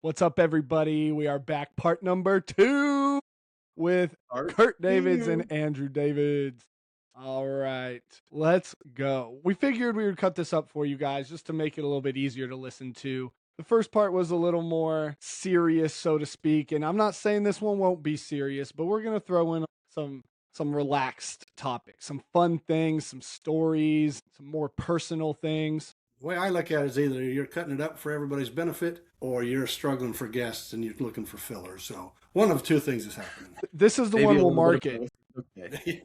What's up, everybody? We are back, part number 2 with Art Kurt Davids and two. Andrew Davids. All right, let's go. We figured we would cut this up for you guys just to make it a little bit easier to listen to. The first part was a little more serious, so to speak, and I'm not saying this one won't be serious, but we're going to throw in some relaxed topics, some fun things, some stories, some more personal things. The way I look at it is either you're cutting it up for everybody's benefit or you're struggling for guests and you're looking for fillers. So one of two things is happening. This is the Maybe one a we'll little bit market. of both. Okay.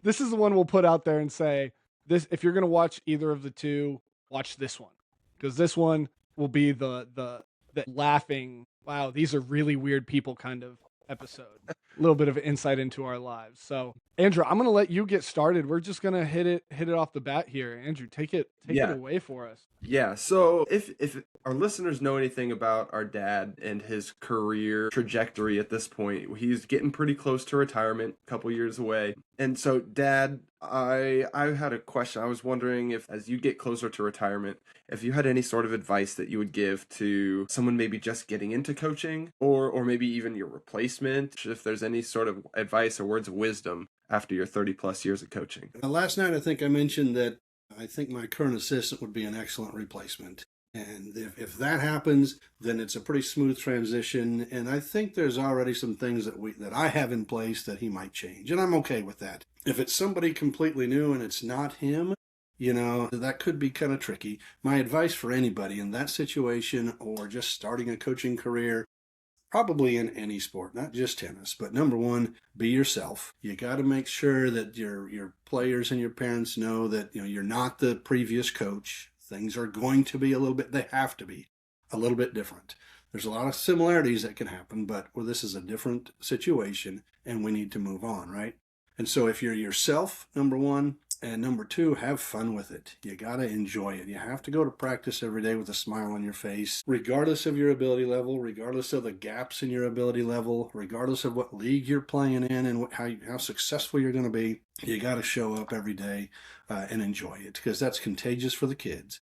This is the one we'll put out there and say, this, if you're going to watch either of the two, watch this one, because this one will be the laughing, wow, these are really weird people kind of episode. A little bit of insight into our lives. So Andrew, I'm going to let you get started. We're just going to hit it off the bat here. Andrew, take it away for us. Yeah. So if our listeners know anything about our dad and his career trajectory at this point, he's getting pretty close to retirement, a couple years away. And so, Dad, I had a question. I was wondering if, as you get closer to retirement, if you had any sort of advice that you would give to someone maybe just getting into coaching, or maybe even your replacement, if there's any sort of advice or words of wisdom after your 30 plus years of coaching. Last night, I think I mentioned that I think my current assistant would be an excellent replacement. And if that happens, then it's a pretty smooth transition. And I think there's already some things that I have in place that he might change. And I'm okay with that. If it's somebody completely new and it's not him, that could be kind of tricky. My advice for anybody in that situation or just starting a coaching career, probably in any sport, not just tennis, but number one, be yourself. You got to make sure that your players and your parents know that you're not the previous coach. Things are going to be they have to be a little bit different. There's a lot of similarities that can happen, but this is a different situation and we need to move on, right? And so if you're yourself, number one, and number two, have fun with it. You got to enjoy it. You have to go to practice every day with a smile on your face, regardless of your ability level, regardless of the gaps in your ability level, regardless of what league you're playing in and how successful you're going to be. You got to show up every day and enjoy it, because that's contagious for the kids.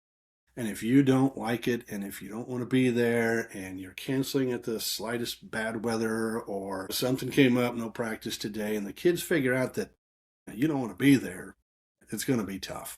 And if you don't like it, and if you don't want to be there, and you're canceling at the slightest bad weather, or something came up, no practice today, and the kids figure out that you don't want to be there, it's going to be tough.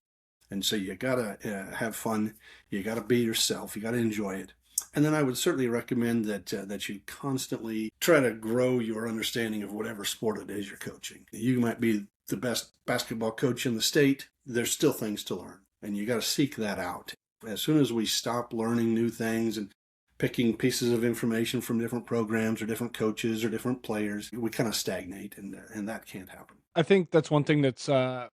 And so you got to have fun. You got to be yourself. You got to enjoy it. And then I would certainly recommend that you constantly try to grow your understanding of whatever sport it is you're coaching. You might be the best basketball coach in the state. There's still things to learn, and you got to seek that out. As soon as we stop learning new things and picking pieces of information from different programs or different coaches or different players, we kind of stagnate, and that can't happen. I think that's one thing that's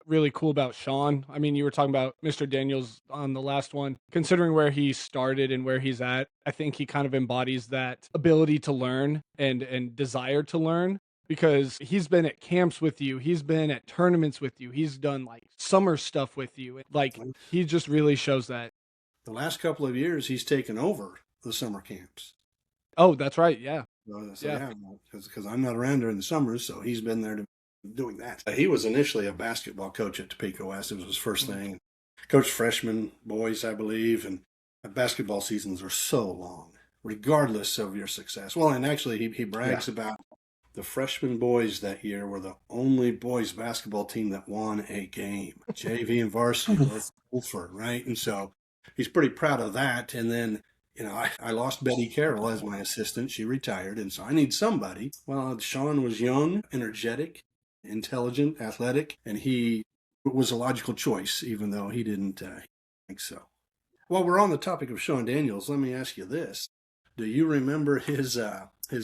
really cool about Sean. I mean, you were talking about Mr. Daniels on the last one. Considering where he started and where he's at, I think he kind of embodies that ability to learn and desire to learn, because he's been at camps with you. He's been at tournaments with you. He's done like summer stuff with you. Like, he just really shows that. The last couple of years, he's taken over the summer camps. Oh, that's right. Yeah. Yeah, because I'm not around during the summers, so he's been there doing that. He was initially a basketball coach at Topeka West. It was his first thing. Coached freshmen, boys, I believe, and basketball seasons are so long, regardless of your success. Well, and actually, he brags about the freshman boys that year were the only boys basketball team that won a game. JV and varsity were over, right? And so he's pretty proud of that. And then, I lost Betty Carroll as my assistant. She retired, and so I need somebody. Well, Sean was young, energetic, intelligent, athletic, and he was a logical choice, even though he didn't think so. While we're on the topic of Sean Daniels, let me ask you this. Do you remember his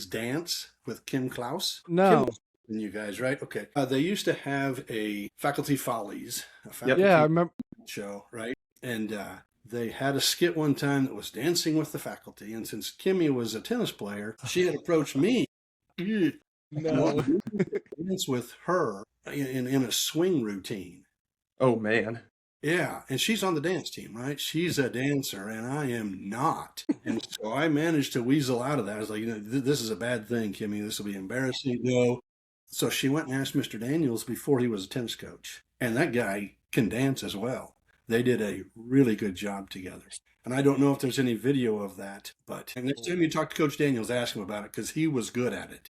dance with Kim Klaus? No. And you guys, right? Okay. They used to have a Faculty Follies, I remember show, right? And they had a skit one time that was dancing with the faculty. And since Kimmy was a tennis player, she had approached me. No. Dance with her in a swing routine. Oh, man. Yeah, and she's on the dance team, right? She's a dancer, and I am not. And so I managed to weasel out of that. I was like, this is a bad thing, Kimmy. This will be embarrassing. No. So she went and asked Mr. Daniels before he was a tennis coach. And that guy can dance as well. They did a really good job together. And I don't know if there's any video of that, but next time you talk to Coach Daniels, ask him about it because he was good at it.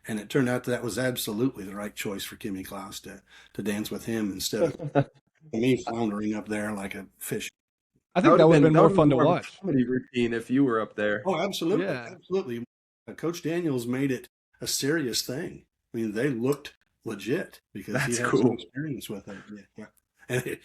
And it turned out that was absolutely the right choice for Kimmy Klaus to dance with him instead of me floundering up there like a fish. I think that would have been more fun to of a watch. comedy routine if you were up there. Oh, absolutely. Yeah. Absolutely. Coach Daniels made it a serious thing. I mean, they looked legit because he That's had cool. some experience with it. Yeah. And it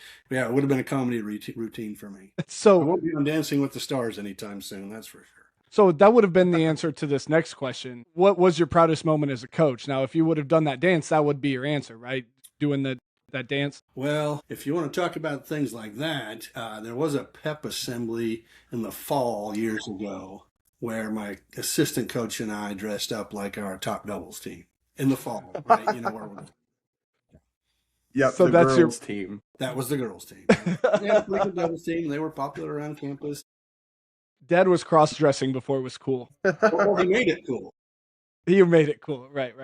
would have been a comedy routine for me. I So, won't be on Dancing with the Stars anytime soon, that's for sure. so that would have been the answer to this next question. What was your proudest moment as a coach? Now, if you would have done that dance, that would be your answer, right? Doing that dance. Well, if you want to talk about things like that, there was a pep assembly in the fall years ago where my assistant coach and I dressed up like our top doubles team in the fall, right? You know where we're. Yep, So the that's your- girls team. That was the girls' team. They had a pretty good doubles team. They were popular around campus. Dad was cross-dressing before it was cool. Well, he made it cool. You made it cool. Right.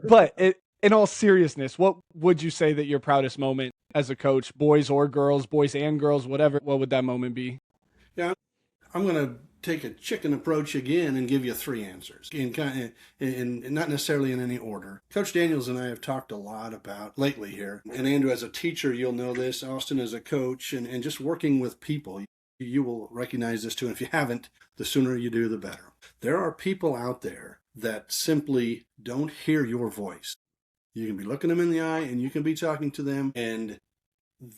But in all seriousness, what would you say that your proudest moment as a coach, boys or girls, boys and girls, whatever, what would that moment be? Yeah, I'm going to take a chicken approach again and give you three answers, and not necessarily in any order. Coach Daniels and I have talked a lot about lately here, and Andrew, as a teacher, you'll know this. Austin, as a coach, and just working with people, you will recognize this too. And if you haven't, the sooner you do, the better. There are people out there that simply don't hear your voice. You can be looking them in the eye and you can be talking to them, and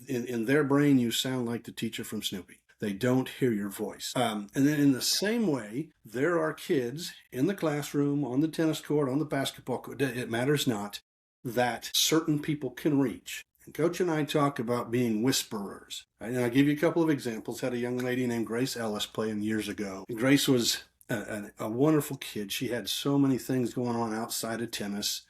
in their brain, you sound like the teacher from Snoopy. They don't hear your voice. And then in the same way, there are kids in the classroom, on the tennis court, on the basketball court, it matters not, that certain people can reach. And Coach and I talk about being whisperers. And I'll give you a couple of examples. Had a young lady named Grace Ellis playing years ago. Grace was a wonderful kid. She had so many things going on outside of tennis.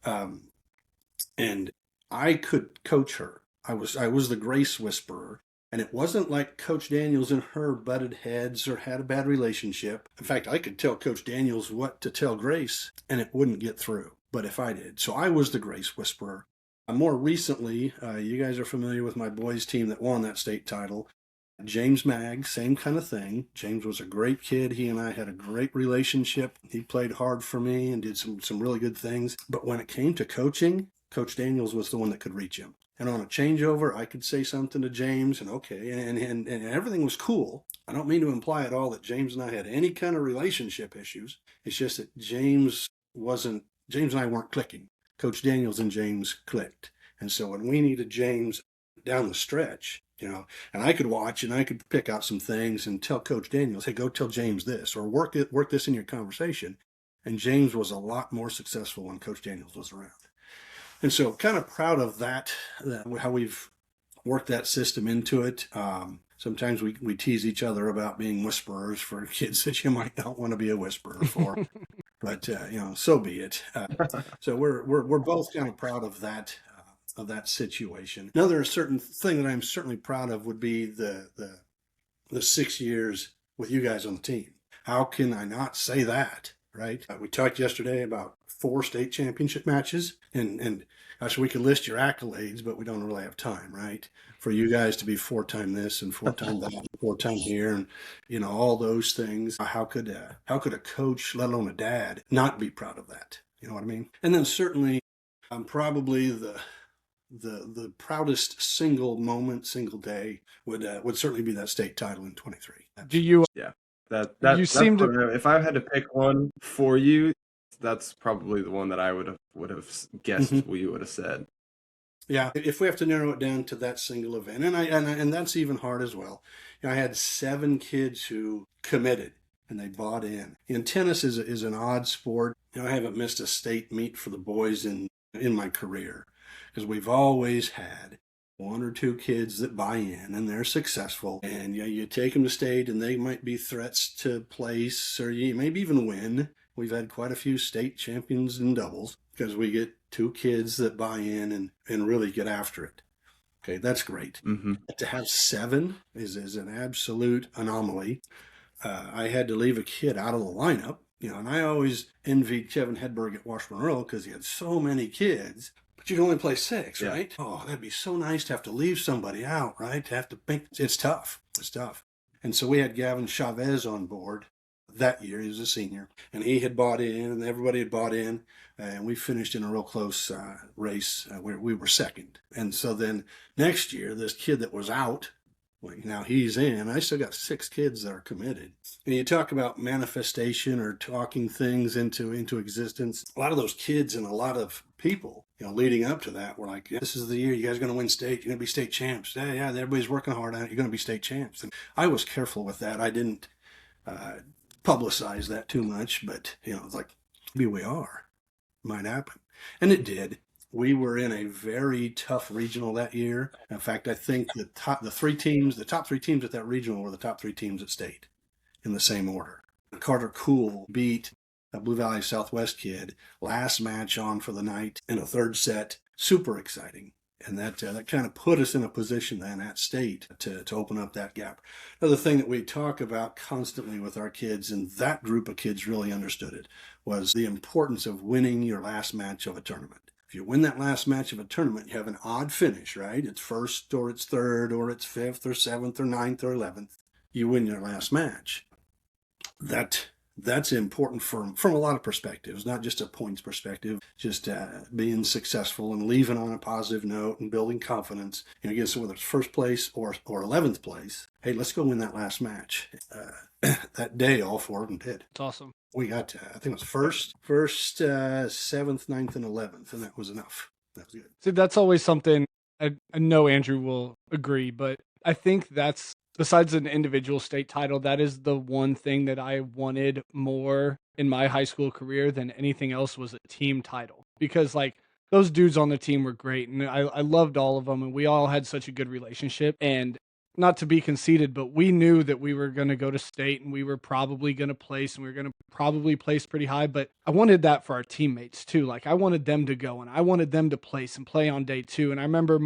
And I could coach her. I was the Grace whisperer. And it wasn't like Coach Daniels and her butted heads or had a bad relationship. In fact, I could tell Coach Daniels what to tell Grace, and it wouldn't get through. But if I did. So I was the Grace whisperer. More recently, you guys are familiar with my boys team that won that state title. James Mag, same kind of thing. James was a great kid. He and I had a great relationship. He played hard for me and did some really good things. But when it came to coaching, Coach Daniels was the one that could reach him. And on a changeover, I could say something to James, and okay, and everything was cool. I don't mean to imply at all that James and I had any kind of relationship issues. It's just that James and I weren't clicking. Coach Daniels and James clicked. And so when we needed James down the stretch, and I could watch and I could pick out some things and tell Coach Daniels, hey, go tell James this, or work this in your conversation. And James was a lot more successful when Coach Daniels was around. And so kind of proud of that how we've worked that system into it. Sometimes we tease each other about being whisperers for kids that you might not want to be a whisperer for. But, so be it. So we're both kind of proud of that situation. Another certain thing that I'm certainly proud of would be the 6 years with you guys on the team. How can I not say that, right? We talked yesterday about 4 state championship matches, and gosh, we could list your accolades, but we don't really have time, right? For you guys to be 4-time this and 4-time that, 4-time here, and all those things. How could a coach, let alone a dad, not be proud of that? You know what I mean? And then certainly, I'm probably the proudest single day would certainly be that state title in 23. Do you? Yeah, that's seem to- if I had to pick one for you, that's probably the one that I would have guessed what you would have said. Yeah, if we have to narrow it down to that single event, and that's even hard as well. I had 7 kids who committed and they bought in. And tennis is an odd sport. I haven't missed a state meet for the boys in my career because we've always had 1 or 2 kids that buy in and they're successful. And you take them to state and they might be threats to place or you maybe even win. We've had quite a few state champions in doubles because we get 2 kids that buy in and really get after it. Okay, that's great. Mm-hmm. To have 7 is an absolute anomaly. I had to leave a kid out of the lineup, and I always envied Kevin Hedberg at Washburn Earl because he had so many kids, but you can only play 6, Yeah. right? Oh, that'd be so nice to have to leave somebody out, right? To have to think it's tough. It's tough. And so we had Gavin Chavez on board that year. He was a senior, and he had bought in, and everybody had bought in, and we finished in a real close race where we were second. And so then next year, this kid that was out, well, now he's in. I still got 6 kids that are committed. And you talk about manifestation or talking things into existence. A lot of those kids and a lot of people, leading up to that, were like, yeah, this is the year you guys are going to win state. You're going to be state champs. Yeah, everybody's working hard on it. You're going to be state champs. And I was careful with that. I didn't publicize that too much, but it's like, maybe we are. Might happen. And it did. We were in a very tough regional that year. In fact, I think the top 3 teams at that regional were the top 3 teams at state in the same order. Carter Cool beat a Blue Valley Southwest kid, last match on for the night in a 3rd set. Super exciting. And that kind of put us in a position then at state to open up that gap. Another thing that we talk about constantly with our kids, and that group of kids really understood it, was the importance of winning your last match of a tournament. If you win that last match of a tournament, you have an odd finish, right? It's 1st or it's 3rd or it's 5th or 7th or 9th or 11th. You win your last match. That's important from a lot of perspectives, not just a points perspective, just being successful and leaving on a positive note and building confidence. Again, so whether it's 1st place or 11th place, hey, let's go win that last match. That day, all 4 of them did. It's awesome. We got to, I think it was first, 7th, 9th, and 11th, and that was enough. That was good. See, that's always something I know Andrew will agree, but I think that's, besides an individual state title, that is the one thing that I wanted more in my high school career than anything else, was a team title. Because those dudes on the team were great, and I loved all of them, and we all had such a good relationship. And not to be conceited, but we knew that we were going to go to state and we were probably going to place, and we were going to probably place pretty high. But I wanted that for our teammates too. I wanted them to go, and I wanted them to place and play on day 2. And I remember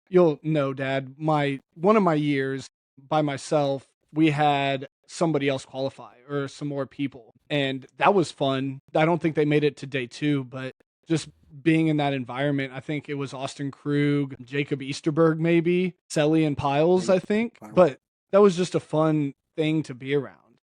you'll know, Dad, one of my years by myself, we had somebody else qualify, or some more people. And that was fun. I don't think they made it to day 2, but just being in that environment, I think it was Austin Krug, Jacob Easterberg, maybe Selly and Piles, I think. But that was just a fun thing to be around,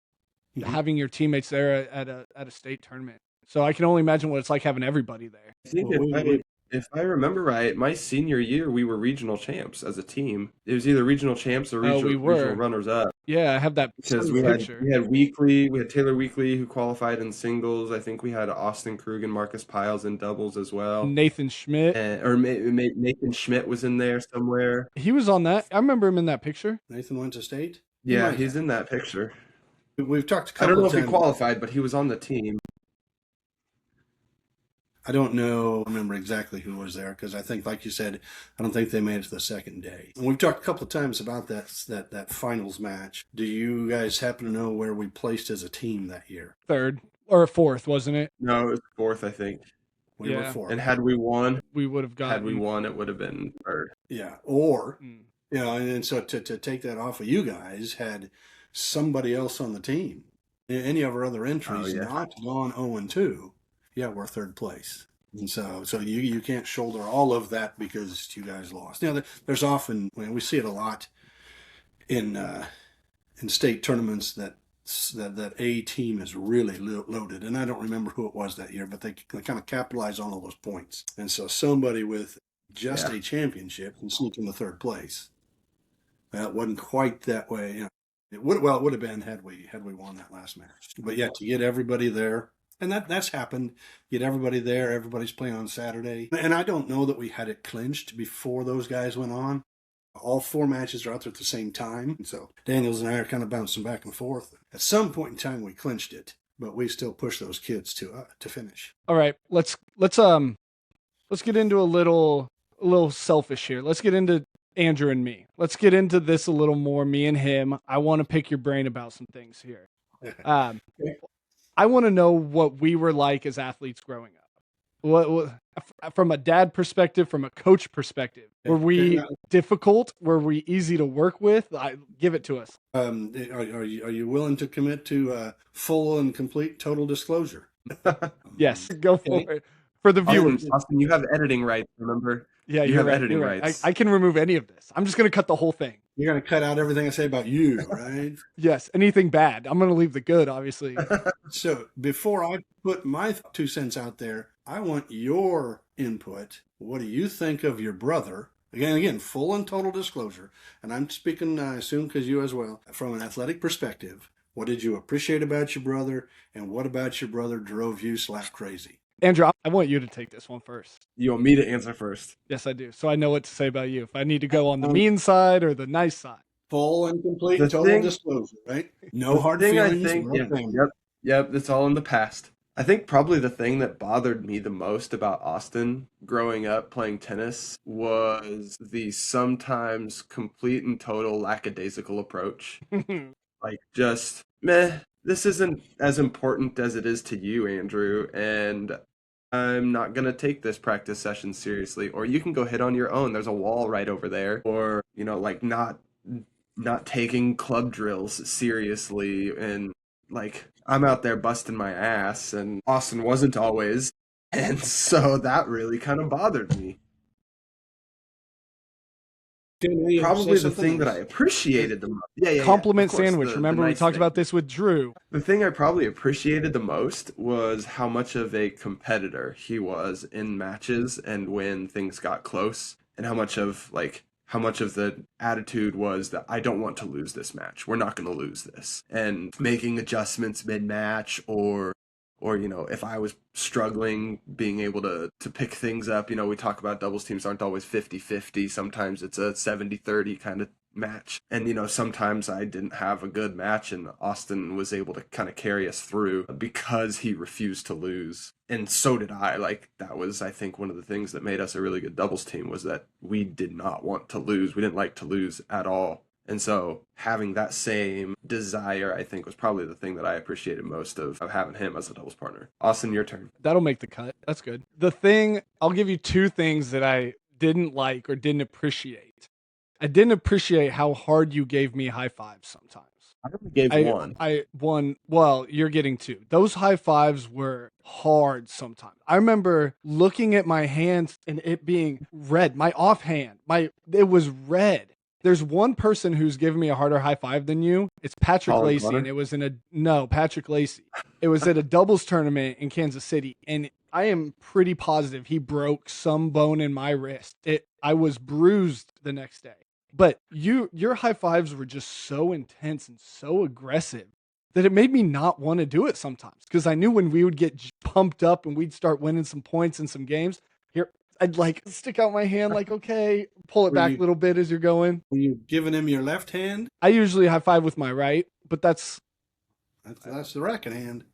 having your teammates there at a state tournament. So I can only imagine what it's like having everybody there. I think if I remember right, my senior year, we were regional champs as a team. It was either regional champs or regional runners-up. Yeah, I have that because we had Weekly, we had Taylor Weekly, who qualified in singles. I think we had Austin Krug and Marcus Piles in doubles as well. Nathan Schmidt. Nathan Schmidt was in there somewhere. He was on that. I remember him in that picture. Nathan went to state? Yeah, he's in that picture. We've talked a couple I don't know of if he qualified, but he was on the team. I don't remember exactly who was there, because I think, like you said, I don't think they made it to the second day. And we've talked a couple of times about that finals match. Do you guys happen to know where we placed as a team that year? 3rd or 4th, wasn't it? No, it was 4th, I think. We were 4th. And had we won, we would have gotten. Had we won, it would have been 3rd. Yeah, or and so to take that off of you guys, had somebody else on the team, any of our other entries not gone 0-2. Yeah, we're 3rd place. And so you can't shoulder all of that because you guys lost. There's often, we see it a lot in state tournaments that A team is really loaded. And I don't remember who it was that year, but they kind of capitalize on all those points. And so somebody with just a championship can sneak into 3rd place. It wasn't quite that way. It would have been had we won that last match. But yeah, to get everybody there. And that's happened. Get everybody there. Everybody's playing on Saturday. And I don't know that we had it clinched before those guys went on. All 4 matches are out there at the same time. And so Daniels and I are kind of bouncing back and forth. At some point in time, we clinched it, but we still push those kids to finish. All right, let's get into a little selfish here. Let's get into Andrew and me. Let's get into this a little more, me and him. I want to pick your brain about some things here. I want to know what we were like as athletes growing up. What from a dad perspective, from a coach perspective, were we difficult? Were we easy to work with? Give it to us. Are you willing to commit to full and complete total disclosure? Yes, go for it. For the viewers. Austin, you have editing rights, remember? Yeah, you have editing rights. I can remove any of this. I'm just going to cut the whole thing. You're going to cut out everything I say about you, right? Yes, anything bad. I'm going to leave the good, obviously. So before I put my 2 cents out there, I want your input. What do you think of your brother? Again, full and total disclosure. And I'm speaking, I assume, because you as well, from an athletic perspective. What did you appreciate about your brother? And what about your brother drove you slap crazy? Andrew, I want you to take this one first. You want me to answer first? Yes, I do. So I know what to say about you. If I need to go on the mean side or the nice side. Full and complete The total thing- disclosure, right? No The hard thing I feelings. think, We're a yeah, family. yep, it's all in the past. I think probably the thing that bothered me the most about Austin growing up playing tennis was the sometimes complete and total lackadaisical approach. Like, just, meh, this isn't as important as it is to you, Andrew, and I'm not gonna take this practice session seriously. Or you can go hit on your own. There's a wall right over there. Or, like not taking club drills seriously, and like I'm out there busting my ass and Austin wasn't always. And so that really kind of bothered me. Tim, you Probably say the something thing that else? I appreciated the most. Yeah, Compliment of course, sandwich. the Remember, we nice talked thing. about this with Drew. The thing I probably appreciated the most was how much of a competitor he was in matches and when things got close, and how much of the attitude was that I don't want to lose this match. We're not going to lose this. And making adjustments mid-match, or if I was struggling, being able to pick things up. We talk about doubles teams aren't always 50-50. Sometimes it's a 70-30 kind of match. And sometimes I didn't have a good match, and Austin was able to kind of carry us through because he refused to lose. And so did I. Like, that was, I think, one of the things that made us a really good doubles team, was that we did not want to lose. We didn't like to lose at all. And so having that same desire, I think, was probably the thing that I appreciated most of having him as a doubles partner. Austin, your turn. That'll make the cut. That's good. I'll give you two things that I didn't like or didn't appreciate. I didn't appreciate how hard you gave me high fives sometimes. I only gave one. Well, you're getting two. Those high fives were hard sometimes. I remember looking at my hands and it being red. My offhand, it was red. There's one person who's given me a harder high five than you. It's Patrick Colin Lacey, Connor? and it was Patrick Lacey. It was at a doubles tournament in Kansas City, and I am pretty positive he broke some bone in my wrist. I was bruised the next day. But your high fives were just so intense and so aggressive that it made me not want to do it sometimes, because I knew when we would get pumped up and we'd start winning some points in some games, I'd like stick out my hand like, okay, pull it back a little bit as you're going. Were you giving him your left hand? I usually high five with my right, but that's the racket hand.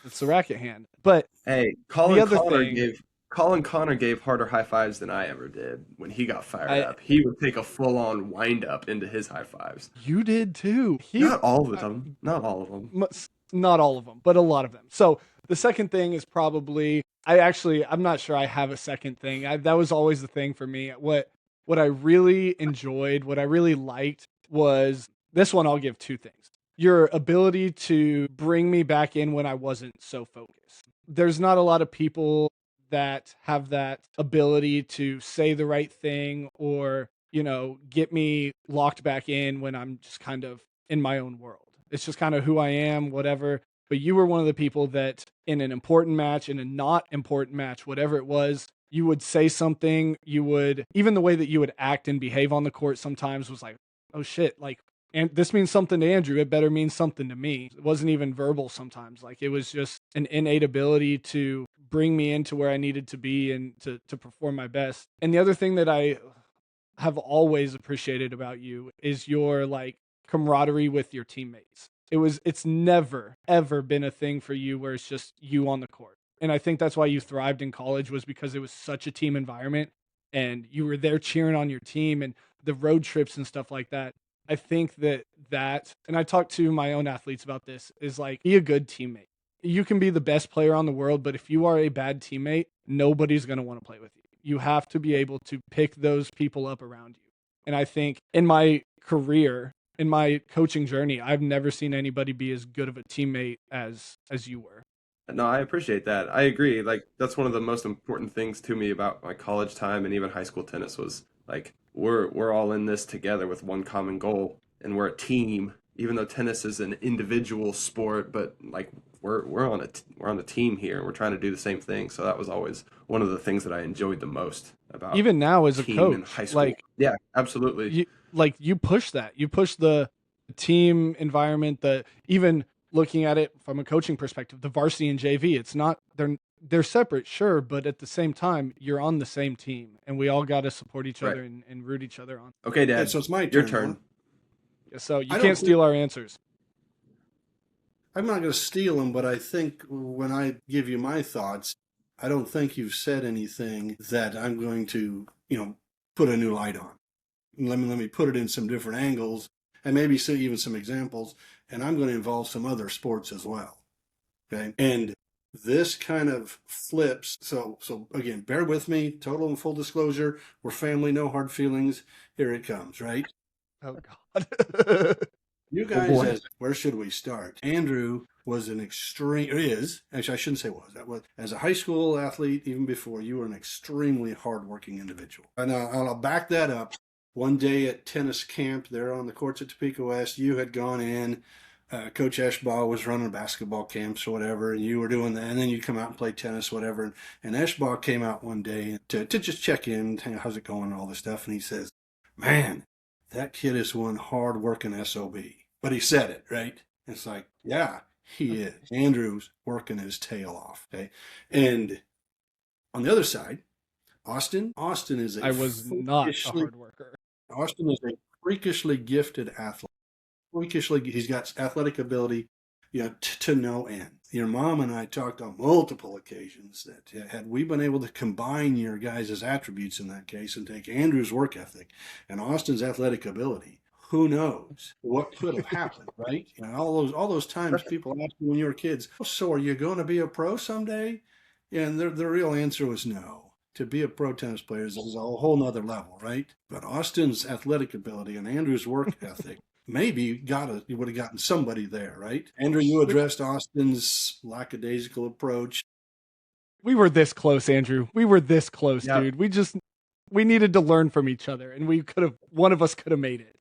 It's the racket hand. But hey, Colin Connor gave harder high fives than I ever did when he got fired up. He would take a full on wind up into his high fives. You did too. Not all of them. Not all of them. Not all of them, but a lot of them. So the second thing is probably, I'm not sure I have a second thing. That was always the thing for me. What I really enjoyed, what I really liked was this one. I'll give two things. Your ability to bring me back in when I wasn't so focused. There's not a lot of people that have that ability to say the right thing or, get me locked back in when I'm just kind of in my own world. It's just kind of who I am, whatever. But you were one of the people that in an important match, in a not important match, whatever it was, you would say something, even the way that you would act and behave on the court sometimes was like, oh shit, like, and this means something to Andrew. It better mean something to me. It wasn't even verbal sometimes. Like, it was just an innate ability to bring me into where I needed to be and to perform my best. And the other thing that I have always appreciated about you is your like camaraderie with your teammates. It's never, ever been a thing for you where it's just you on the court. And I think that's why you thrived in college, was because it was such a team environment and you were there cheering on your team, and the road trips and stuff like that. I think that, and I talked to my own athletes about this, is like, be a good teammate. You can be the best player on the world, but if you are a bad teammate, nobody's going to want to play with you. You have to be able to pick those people up around you. And I think in my career, in my coaching journey, I've never seen anybody be as good of a teammate as you were. No, I appreciate that. I agree. Like, that's one of the most important things to me about my college time and even high school tennis was Like we're all in this together with one common goal, and we're a team. Even though tennis is an individual sport, but like we're on a team here. We're trying to do the same thing. So that was always one of the things that I enjoyed the most about Even now as a team in coach, high school. like Yeah, absolutely. you push that. You push the team environment, the even looking at it from a coaching perspective, the varsity and JV, it's not they're separate, sure, but at the same time, you're on the same team and we all got to support each Right. other and root each other on. Okay, Yeah, Dad. so it's my Your turn. turn. So you I don't can't think- steal our answers. I'm not going to steal them, but I think when I give you my thoughts, I don't think you've said anything that I'm going to, put a new light on. Let me put it in some different angles and maybe even some examples, and I'm going to involve some other sports as well. Okay, and this kind of flips. So again, bear with me. Total and full disclosure: we're family, no hard feelings. Here it comes. Right. Oh God. You guys, boy. where should we start? Andrew was actually, I shouldn't say as a high school athlete, even before, you were an extremely hardworking individual. And I'll back that up. One day at tennis camp there on the courts at Topeka West, you had gone in, Coach Eschbaugh was running basketball camps or whatever, and you were doing that, and then you come out and play tennis, whatever. And Eschbaugh came out one day to just check in, how's it going, and all this stuff. And he says, man, that kid is one hard-working SOB. But he said it, right? It's like, yeah, he is. Andrew's working his tail off, okay? And on the other side, Austin is I was not a hard worker. Austin is a freakishly gifted athlete. He's got athletic ability, to no end. Your mom and I talked on multiple occasions that had we been able to combine your guys' attributes in that case and take Andrew's work ethic and Austin's athletic ability, who knows what could have happened, right? All those times people asked you when you were kids, so are you going to be a pro someday? And the real answer was no. To be a pro tennis player is a whole nother level, right? But Austin's athletic ability and Andrew's work ethic maybe you would have gotten somebody there, right? Andrew, you addressed Austin's lackadaisical approach. We were this close, Andrew. We were this close, Yep. dude. We needed to learn from each other, and one of us could have made it.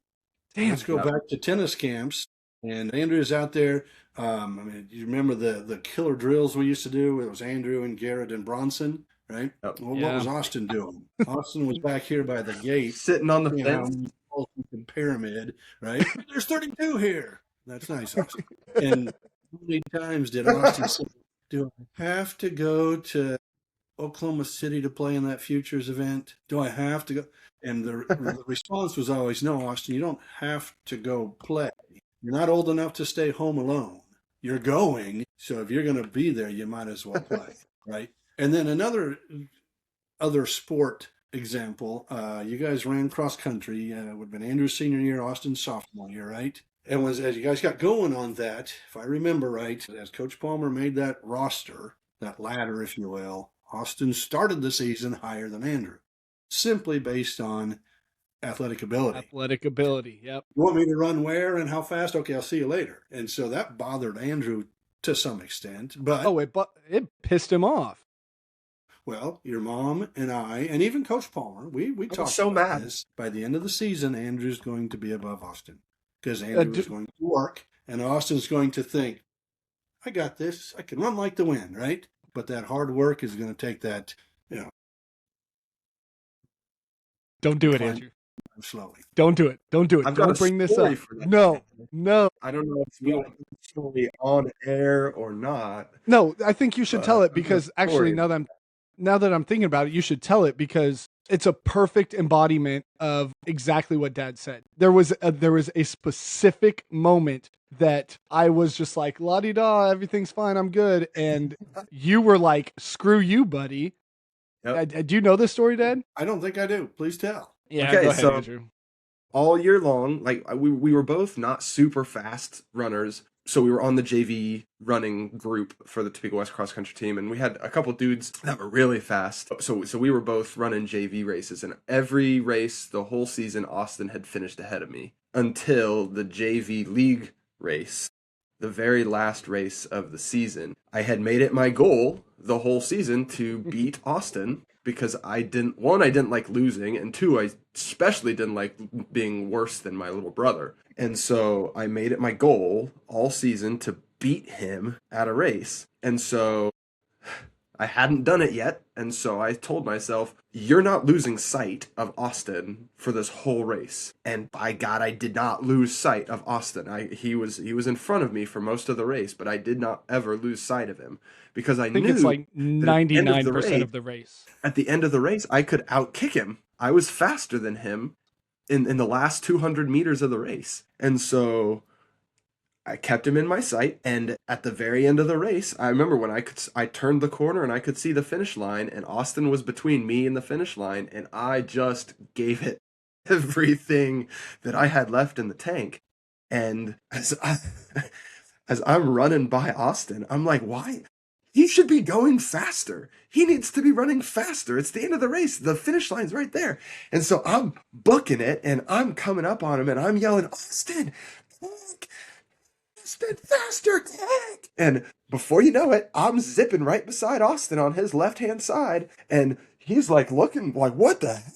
Damn. Let's go back to tennis camps. And Andrew's out there. You remember the killer drills we used to do? It was Andrew and Garrett and Bronson, right? Yep. Well, Yeah. What was Austin doing? Austin was back here by the gate, Sitting on the fence. Pyramid, right? There's 32 here. That's nice, Austin. And how many times did Austin say, do I have to go to Oklahoma City to play in that Futures event? Do I have to go? And the response was always, no, Austin, you don't have to go play. You're not old enough to stay home alone. You're going, so if you're going to be there, you might as well play, right? And then other sport example, you guys ran cross country. It would have been Andrew's senior year, Austin's sophomore year, right? And as you guys got going on that, if I remember right, as Coach Palmer made that roster, that ladder, if you will, Austin started the season higher than Andrew, simply based on athletic ability. Yep. You want me to run where and how fast? Okay, I'll see you later. And so that bothered Andrew to some extent. But it pissed him off. well, your mom and I, and even Coach Palmer, we talked so about mad. this. By the end of the season, Andrew's going to be above Austin because Andrew is going to work, and Austin's going to think, I got this. I can run like the wind, right? But that hard work is going to take that, Don't do it, Fine. Andrew. slowly. Don't do it. Don't do it. I've got Don't a bring this story up. for that. No. I don't know if we want the story on air or not. No, I think you should tell it because I've got a actually story. now that I'm thinking about it, you should tell it because it's a perfect embodiment of exactly what Dad said. There was a specific moment that I was just like, la-di-da, everything's fine, I'm good. And you were like, screw you, buddy. Yep. Do you know this story, Dad? I don't think I do. Please tell. Yeah, Okay, go ahead, so- Andrew. All year long, like we were both not super fast runners, so we were on the JV running group for the Topeka West cross country team, and we had a couple dudes that were really fast. So we were both running JV races, and every race the whole season, Austin had finished ahead of me until the JV league race, the very last race of the season. I had made it my goal the whole season to beat Austin. because I didn't like losing, and two, I especially didn't like being worse than my little brother. And so I made it my goal all season to beat him at a race. And so I hadn't done it yet, and so I told myself, "You're not losing sight of Austin for this whole race." And by God, I did not lose sight of Austin. He was in front of me for most of the race, but I did not ever lose sight of him because I I think it's knew like that at the end of the 99% race, of the race. I could outkick him. I was faster than him in the last 200 meters of the race, and so I kept him in my sight, and at the very end of the race, I remember when I turned the corner and I could see the finish line, and Austin was between me and the finish line, and I just gave it everything that I had left in the tank. And as I'm running by Austin, I'm like, why? He should be going faster. He needs to be running faster. It's the end of the race. The finish line's right there. And so I'm booking it, and I'm coming up on him, and I'm yelling, Austin, faster, Ted! And before you know it, I'm zipping right beside Austin on his left-hand side, and he's like looking like, what the heck?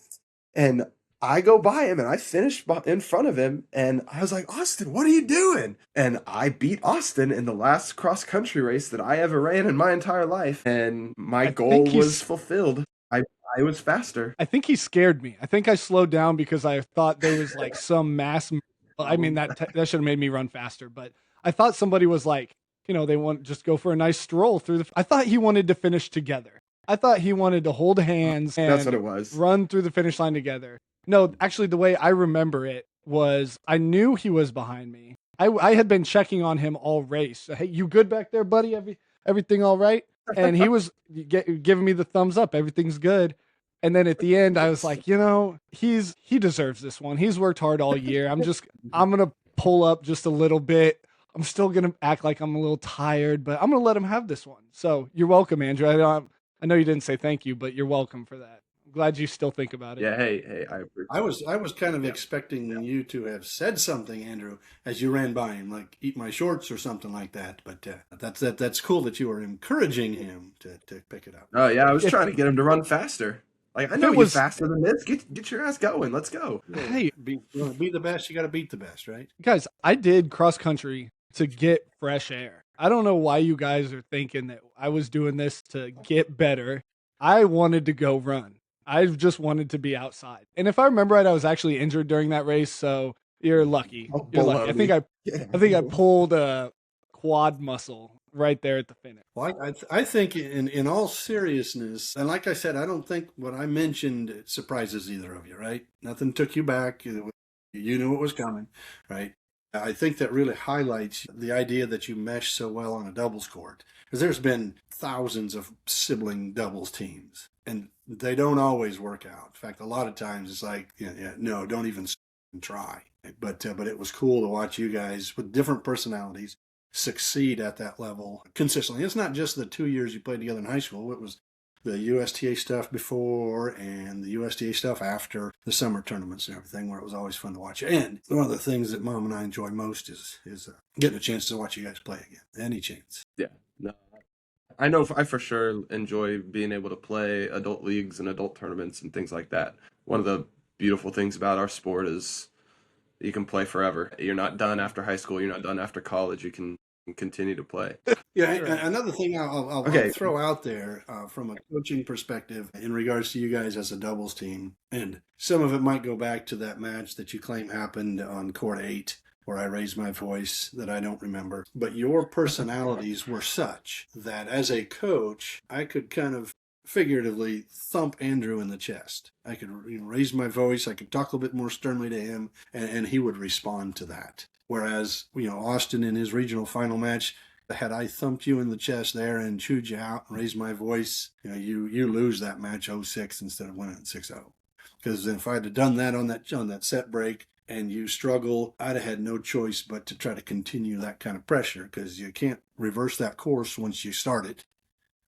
And I go by him and I finish in front of him, and I was like, Austin, what are you doing? And I beat Austin in the last cross-country race that I ever ran in my entire life, and my I goal think was fulfilled. I was faster. I think he scared me. I think I slowed down because I thought there was like some mass. I mean, that should have made me run faster, but I thought somebody was like, they want just go for a nice stroll through I thought he wanted to finish together. I thought he wanted to hold hands and That's what it was. run through the finish line together. No, actually, the way I remember it was I knew he was behind me. I had been checking on him all race. Hey, you good back there, buddy? Everything all right? And he was giving me the thumbs up. Everything's good. And then at the end, I was like, he deserves this one. He's worked hard all year. I'm gonna pull up just a little bit. I'm still gonna act like I'm a little tired, but I'm gonna let him have this one. So you're welcome, Andrew. I know you didn't say thank you, but you're welcome for that. I'm glad you still think about it. Yeah, hey, I appreciate I was kind of expecting you to have said something, Andrew, as you ran by him, like "eat my shorts" or something like that. But that's cool that you were encouraging him to pick it up. Oh yeah, I was trying to get him to run faster. Like, I know you're faster than this. Get your ass going. Let's go. Hey, be the best. You got to beat the best, right? Guys, I did cross country to get fresh air. I don't know why you guys are thinking that I was doing this to get better. I wanted to go run. I just wanted to be outside. And if I remember right, I was actually injured during that race, so you're lucky. You're lucky. I think I pulled a quad muscle right there at the finish. Well, I think in all seriousness, and like I said, I don't think what I mentioned surprises either of you, right? Nothing took you back. You knew it was coming, right? I think that really highlights the idea that you mesh so well on a doubles court. Because there's been thousands of sibling doubles teams, and they don't always work out. In fact, a lot of times it's like, no, don't even try. But it was cool to watch you guys with different personalities succeed at that level consistently. It's not just the 2 years you played together in high school. It was the USTA stuff before and the USTA stuff after the summer tournaments and everything, where it was always fun to watch. And one of the things that Mom and I enjoy most is getting a chance to watch you guys play again. Any chance. Yeah. No. I know I for sure enjoy being able to play adult leagues and adult tournaments and things like that. One of the beautiful things about our sport is you can play forever. You're not done after high school. You're not done after college. You can continue to play. Yeah, another thing I'll throw out there from a coaching perspective in regards to you guys as a doubles team, and some of it might go back to that match that you claim happened on court 8 where I raised my voice that I don't remember. But your personalities were such that as a coach, I could kind of figuratively thump Andrew in the chest. I could raise my voice. I could talk a little bit more sternly to him, and he would respond to that. Whereas, Austin in his regional final match, had I thumped you in the chest there and chewed you out and raised my voice, you lose that match 0-6 instead of winning 6-0. Because if I had done that on that set break and you struggle, I'd have had no choice but to try to continue that kind of pressure, because you can't reverse that course once you start it.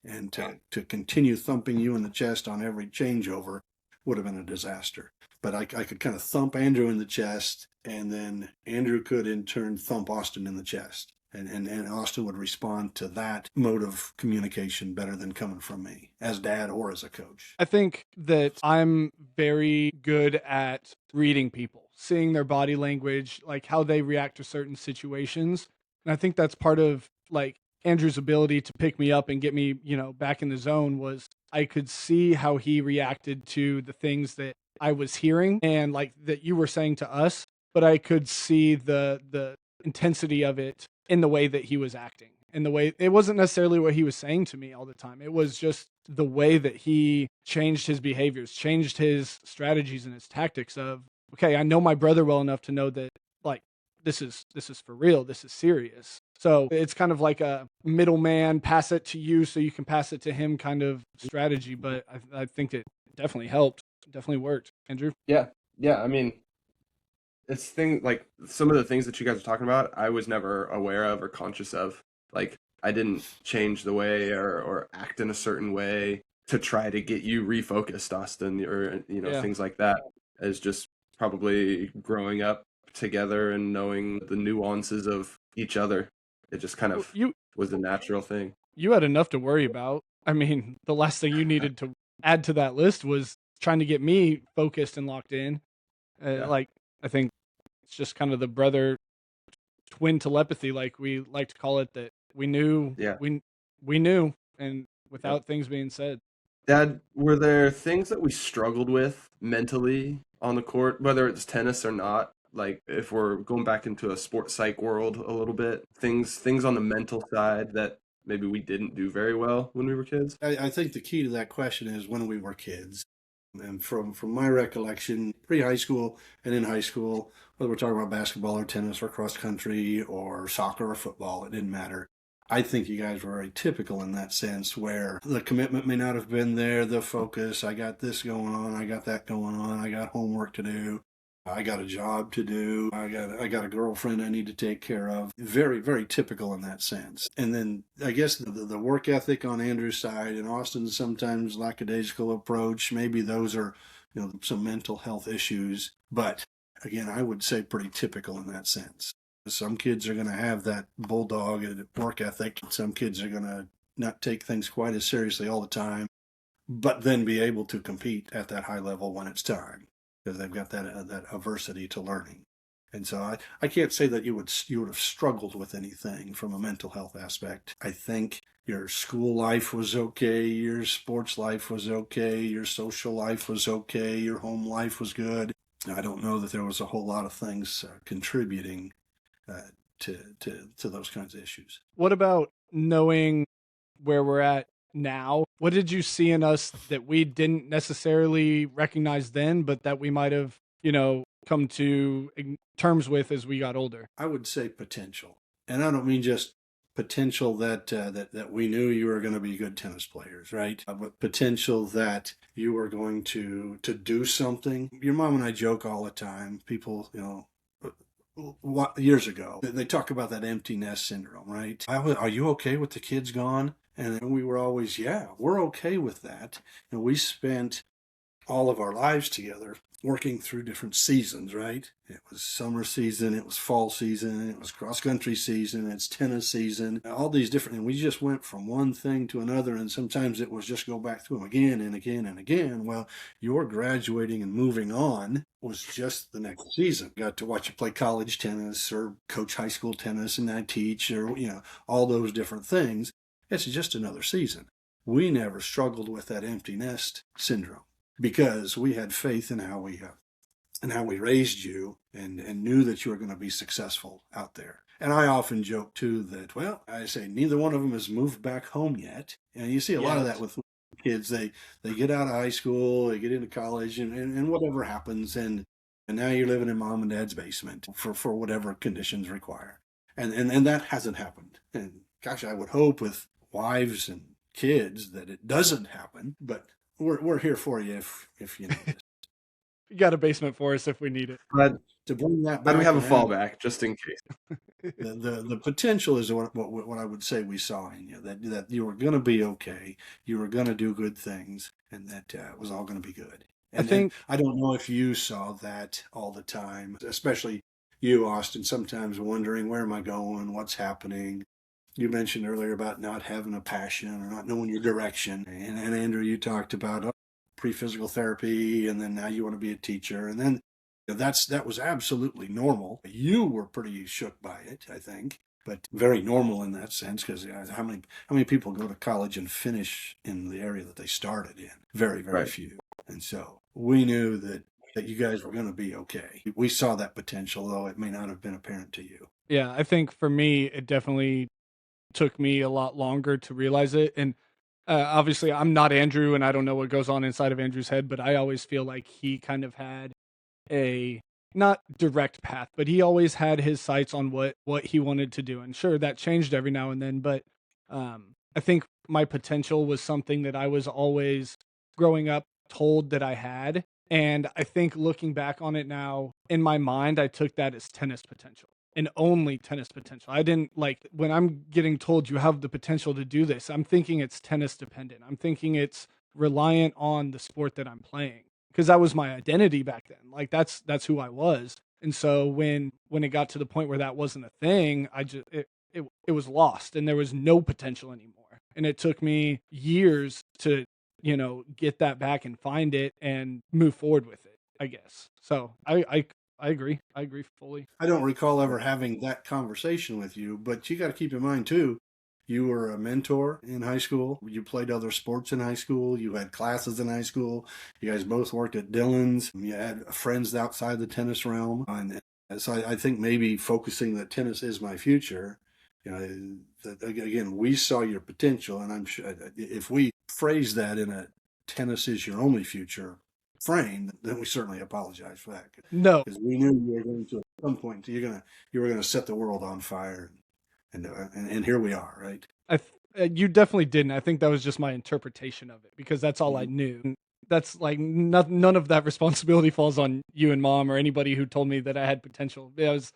And to continue thumping you in the chest on every changeover would have been a disaster. But I could kind of thump Andrew in the chest, and then Andrew could in turn thump Austin in the chest. And Austin would respond to that mode of communication better than coming from me as dad or as a coach. I think that I'm very good at reading people, seeing their body language, like how they react to certain situations. And I think that's part of like Andrew's ability to pick me up and get me, back in the zone was I could see how he reacted to the things that I was hearing and like that you were saying to us, but I could see the intensity of it in the way that he was acting. In the way it wasn't necessarily what he was saying to me all the time. It was just the way that he changed his behaviors, changed his strategies and his tactics of, okay, I know my brother well enough to know that like this is for real, this is serious. So it's kind of like a middleman, pass it to you so you can pass it to him kind of strategy. But I think it definitely helped. It definitely worked. Andrew? Yeah. I mean, it's like some of the things that you guys are talking about, I was never aware of or conscious of. Like, I didn't change the way or act in a certain way to try to get you refocused, Austin, or Yeah. things like that. As just probably growing up together and knowing the nuances of each other. It just kind of You was a natural thing. you had enough to worry about. I mean, the last thing you needed to add to that list was trying to get me focused and locked in. Yeah. Like, I think it's just kind of the brother twin telepathy, like we like to call it, that we knew, Yeah. we knew, and without things being said. Dad, were there things that we struggled with mentally on the court, whether it's tennis or not? Like if we're going back into a sports psych world a little bit, things on the mental side that maybe we didn't do very well when we were kids? I think the key to that question is when we were kids. And from my recollection, pre-high school and in high school, whether we're talking about basketball or tennis or cross country or soccer or football, it didn't matter. I think you guys were very typical in that sense where the commitment may not have been there, the focus, I got this going on, I got that going on, I got homework to do, I got a job to do, I got a girlfriend I need to take care of. Very, very typical in that sense. And then I guess the work ethic on Andrew's side and Austin's sometimes lackadaisical approach, maybe those are, some mental health issues. But again, I would say pretty typical in that sense. Some kids are going to have that bulldog work ethic. Some kids are going to not take things quite as seriously all the time, but then be able to compete at that high level when it's time because they've got that aversity to learning. And so I can't say that you would have struggled with anything from a mental health aspect. I think your school life was okay, your sports life was okay, your social life was okay, your home life was good. I don't know that there was a whole lot of things contributing to those kinds of issues. What about knowing where we're at now? What did you see in us that we didn't necessarily recognize then, but that we might have, come to terms with as we got older? I would say potential, and I don't mean just potential that we knew you were going to be good tennis players, right? But potential that you were going to do something. Your mom and I joke all the time. People, years ago, they talk about that empty nest syndrome, right? Are you okay with the kids gone? And we were always, yeah, we're okay with that. And we spent all of our lives together working through different seasons, right? It was summer season, it was fall season, it was cross country season, it's tennis season, all these different, and we just went from one thing to another, and sometimes it was just go back through them again and again and again. Well, your graduating and moving on was just the next season. Got to watch you play college tennis or coach high school tennis, and I teach, or all those different things. It's just another season. We never struggled with that empty nest syndrome, because we had faith in how we raised you and knew that you were going to be successful out there. And I often joke too that, well, I say neither one of them has moved back home yet. And you see a lot of that with kids. They get out of high school, they get into college, and whatever happens, and now you're living in mom and dad's basement for whatever conditions require. And that hasn't happened. And gosh, I would hope with wives and kids that it doesn't happen, but we're here for you if you need it. You got a basement for us if we need it. But To bring that but back, we have a around, fallback just in case. the potential is what I would say we saw in you, that you were going to be okay, you were going to do good things, and that it was all going to be good. And I think I don't know if you saw that all the time, especially you, Austin, sometimes wondering, where am I going? What's happening? You mentioned earlier about not having a passion or not knowing your direction. And Andrew, you talked about pre-physical therapy, and then now you want to be a teacher. And then that was absolutely normal. You were pretty shook by it, I think, but very normal in that sense, because how many people go to college and finish in the area that they started in? Very, very Right. few. And so we knew that you guys were going to be okay. We saw that potential, though it may not have been apparent to you. Yeah, I think for me, it definitely took me a lot longer to realize it. And obviously, I'm not Andrew, and I don't know what goes on inside of Andrew's head, but I always feel like he kind of had a not direct path, but he always had his sights on what he wanted to do. And sure, that changed every now and then, but I think my potential was something that I was always growing up told that I had. And I think looking back on it now, in my mind, I took that as tennis potential and only tennis potential. I didn't like when I'm getting told you have the potential to do this, I'm thinking it's tennis dependent. I'm thinking it's reliant on the sport that I'm playing because that was my identity back then. Like that's who I was. And so when it got to the point where that wasn't a thing, it was lost and there was no potential anymore. And it took me years to, get that back and find it and move forward with it, I guess. So I agree. I agree fully. I don't recall ever having that conversation with you, but you got to keep in mind too, you were a mentor in high school. You played other sports in high school. You had classes in high school. You guys both worked at Dillon's. You had friends outside the tennis realm. And so I think maybe focusing that tennis is my future. That, again, we saw your potential, and I'm sure if we phrase that in a tennis is your only future frame, then we certainly apologize for that. No, Because we knew you were going to, at some point, you were gonna set the world on fire, and here we are, right? you definitely didn't. I think that was just my interpretation of it because that's all I Mhm. knew. That's like none of that responsibility falls on you and mom or anybody who told me that I had potential. That's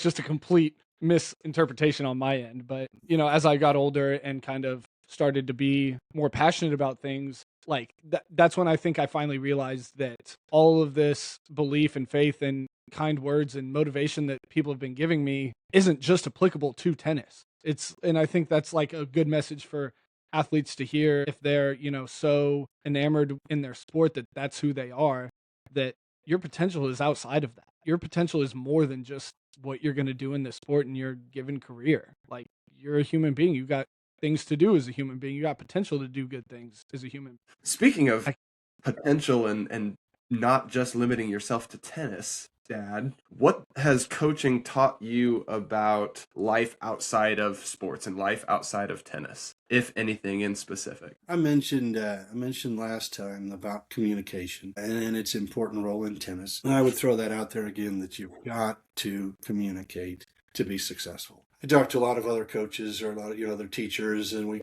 just a complete misinterpretation on my end. But as I got older and kind of started to be more passionate about things, like that's when I think I finally realized that all of this belief and faith and kind words and motivation that people have been giving me isn't just applicable to tennis. And I think that's like a good message for athletes to hear if they're, so enamored in their sport that that's who they are, that your potential is outside of that. Your potential is more than just what you're going to do in this sport in your given career. Like you're a human being. You got things to do as a human being. You got potential to do good things as a human. Speaking of I, potential and not just limiting yourself to tennis, Dad, what has coaching taught you about life outside of sports and life outside of tennis, if anything in specific? I mentioned last time about communication and its important role in tennis, and I would throw that out there again that you've got to communicate to be successful. I talk to a lot of other coaches or a lot of other teachers, and we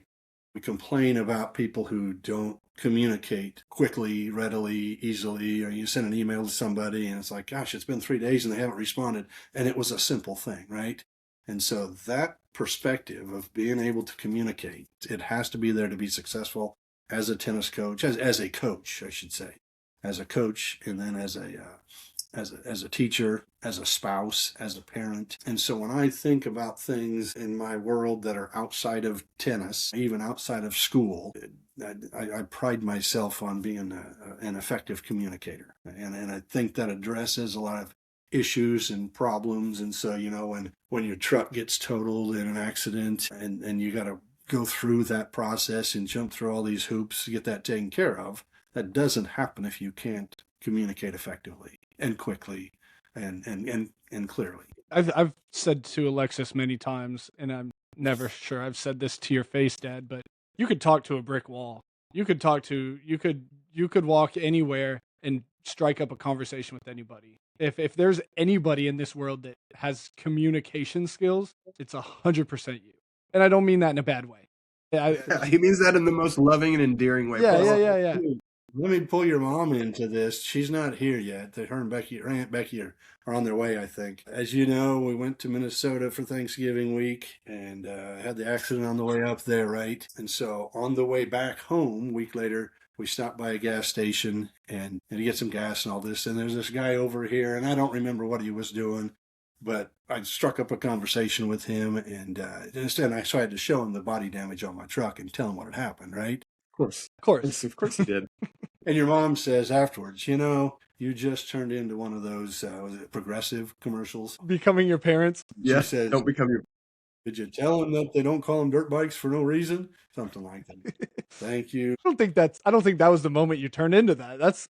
complain about people who don't communicate quickly, readily, easily, or you send an email to somebody and it's like, gosh, it's been 3 days and they haven't responded. And it was a simple thing, right? And so that perspective of being able to communicate, it has to be there to be successful as a tennis coach, as a coach, I should say, as a coach, and then as a teacher, as a spouse, as a parent. And so when I think about things in my world that are outside of tennis, even outside of school, I pride myself on being an effective communicator. And I think that addresses a lot of issues and problems. And so, when your truck gets totaled in an accident and you got to go through that process and jump through all these hoops to get that taken care of, that doesn't happen if you can't communicate effectively and quickly and clearly. I've said to Alexis many times, and I'm never sure I've said this to your face, Dad, but you could talk to a brick wall. You could walk anywhere and strike up a conversation with anybody. If there's anybody in this world that has communication skills, it's 100% you. And I don't mean that in a bad way. He means that in the most loving and endearing way Yeah, possible. yeah. Let me pull your mom into this. She's not here yet. Her and Becky, her Aunt Becky are on their way, I think. As you know, we went to Minnesota for Thanksgiving week and had the accident on the way up there, right? And so on the way back home, a week later, we stopped by a gas station and to get some gas and all this. And there's this guy over here, and I don't remember what he was doing. But I struck up a conversation with him, and instead so I had to show him the body damage on my truck and tell him what had happened, right? Of course. Of course. Of course he did. And your mom says afterwards, you just turned into one of those, was it Progressive commercials? Becoming your parents. Yeah. She says, Don't become your. did you tell them that they don't call them dirt bikes for no reason? Something like that. Thank you. I don't think that was the moment you turned into that. That's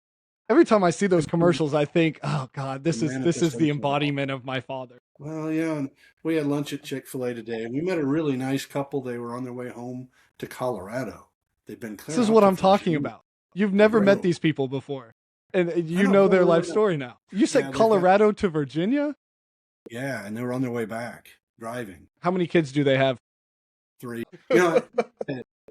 every time I see those commercials, I think, oh God, this is the Manifestation. embodiment of my father. Well, and we had lunch at Chick-fil-A today, and we met a really nice couple. They were on their way home to Colorado. They've been clear. This is what I'm talking about. You've never met Incredible. these people before, and you don't know their know. life story now. You said they've got- Colorado to Virginia? Yeah, and they were on their way back driving. How many kids do they have? 3. To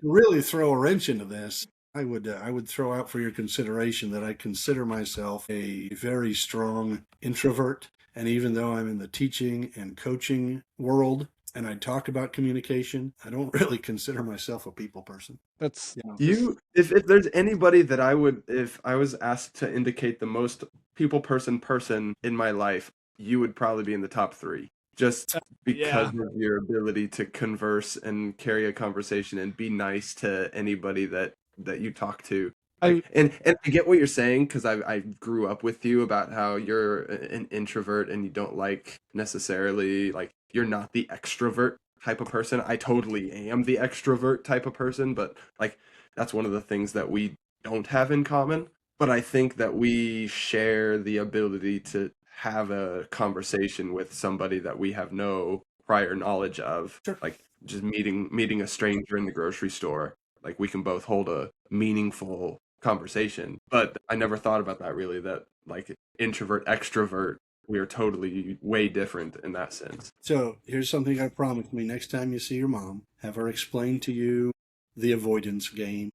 really throw a wrench into this, I would throw out for your consideration that I consider myself a very strong introvert. And even though I'm in the teaching and coaching world and I talk about communication, I don't really consider myself a people person. That's If there's anybody that if I was asked to indicate the most people person in my life, you would probably be in the top 3. Just because of your ability to converse and carry a conversation and be nice to anybody that you talk to. And I get what you're saying, because I grew up with you about how you're an introvert and you don't like necessarily, like, you're not the extrovert type of person. I totally am the extrovert type of person, but like that's one of the things that we don't have in common. But I think that we share the ability to have a conversation with somebody that we have no prior knowledge of. Sure. Like just meeting a stranger in the grocery store. Like we can both hold a meaningful conversation. But I never thought about that really, that like introvert, extrovert, we are totally way different in that sense. So here's something you got to promise me. Next time you see your mom, have her explain to you the avoidance game.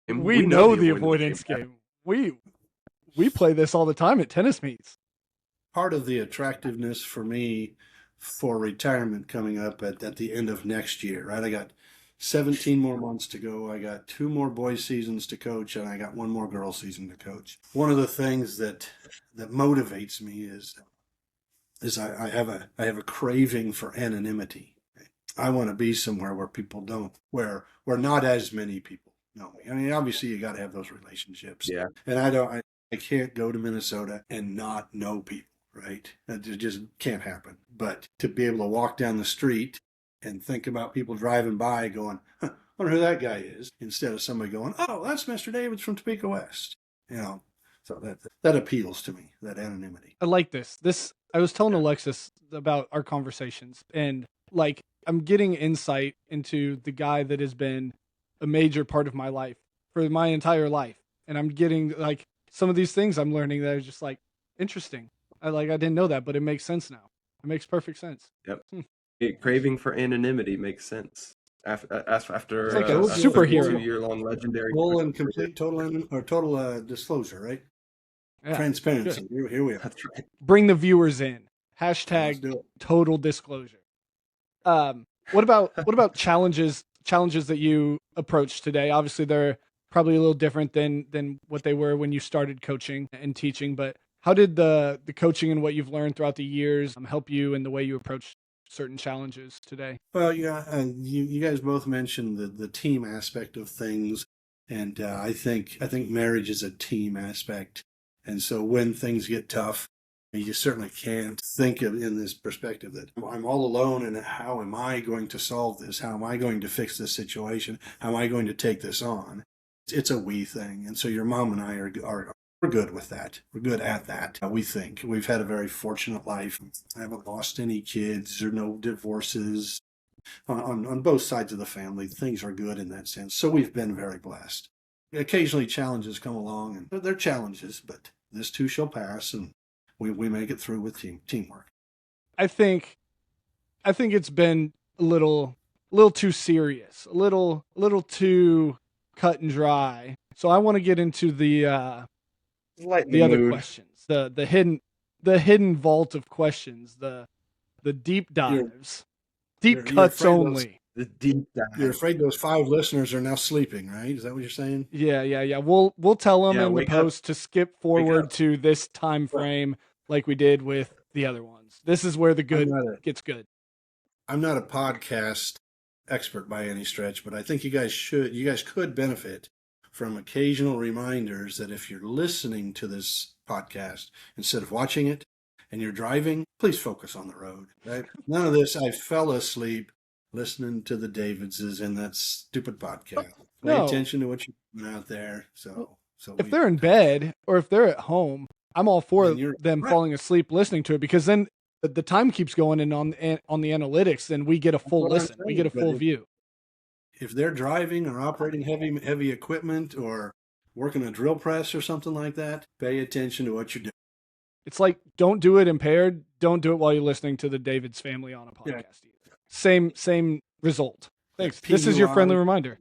And we know the avoidance game. We play this all the time at tennis meets. Part of the attractiveness for me for retirement coming up at the end of next year, right? I got 17 more months to go. I got 2 more boys seasons to coach, and I got 1 more girl season to coach. One of the things that motivates me is I have a craving for anonymity. I want to be somewhere where people don't, where not as many people know me. I mean, obviously you got to have those relationships. Yeah. And I can't go to Minnesota and not know people, right? It just can't happen. But to be able to walk down the street and think about people driving by going, I wonder who that guy is, instead of somebody going, oh, that's Mr. Davids from Topeka West. So that appeals to me, that anonymity. I like this. I was telling Alexis about our conversations, and like I'm getting insight into the guy that has been a major part of my life for my entire life. And I'm getting like some of these things I'm learning that are just like interesting. I didn't know that, but it makes sense now. It makes perfect sense. Yep. Craving for anonymity makes sense. After It's like a superhero. 2-year-long legendary. Full and complete total disclosure, right? Yeah, Transparency. Here we are. That's right. bring the viewers in. Let's do Hashtag it. total disclosure. What about challenges that you approached today? Obviously, they're probably a little different than what they were when you started coaching and teaching. But how did the coaching and what you've learned throughout the years help you in the way you approach certain challenges today? Well, yeah, you guys both mentioned the team aspect of things, and I think marriage is a team aspect, and so when things get tough, you certainly can't think of in this perspective that I'm all alone, and how am I going to solve this? How am I going to fix this situation? How am I going to take this on? It's a we thing, and so your mom and I are we're good with that. We're good at that. We think we've had a very fortunate life. I haven't lost any kids or no divorces on both sides of the family. Things are good in that sense. So we've been very blessed. Occasionally challenges come along, and they're challenges, but this too shall pass, and we make it through with teamwork. I think it's been a little too serious, a little too cut and dry. So I want to get into the other questions, the hidden vault of questions, the deep dives, deep cuts only. The deep dive. You're afraid those 5 listeners are now sleeping, right? Is that what you're saying? Yeah. We'll tell them in the wake up. post to skip forward to this time frame, like we did with the other ones. This is where the good I'm not a- gets good. I'm not a podcast expert by any stretch, but I think you guys could benefit from occasional reminders that if you're listening to this podcast instead of watching it and you're driving, please focus on the road. Right? None of this, I fell asleep listening to the Davidses in that stupid podcast. Pay No. attention to what you're doing out there. If they're in bed or if they're at home, I'm all for Then you're them right. falling asleep listening to it, because then the time keeps going, and on the analytics, then we get a full what I'm listen. We saying, get a but full view. if they're driving or operating heavy equipment or working a drill press or something like that, pay attention to what you're doing. It's like, don't do it impaired. Don't do it while you're listening to the David's Family on a podcast. Yeah. Same result. Thanks. This is your friendly reminder.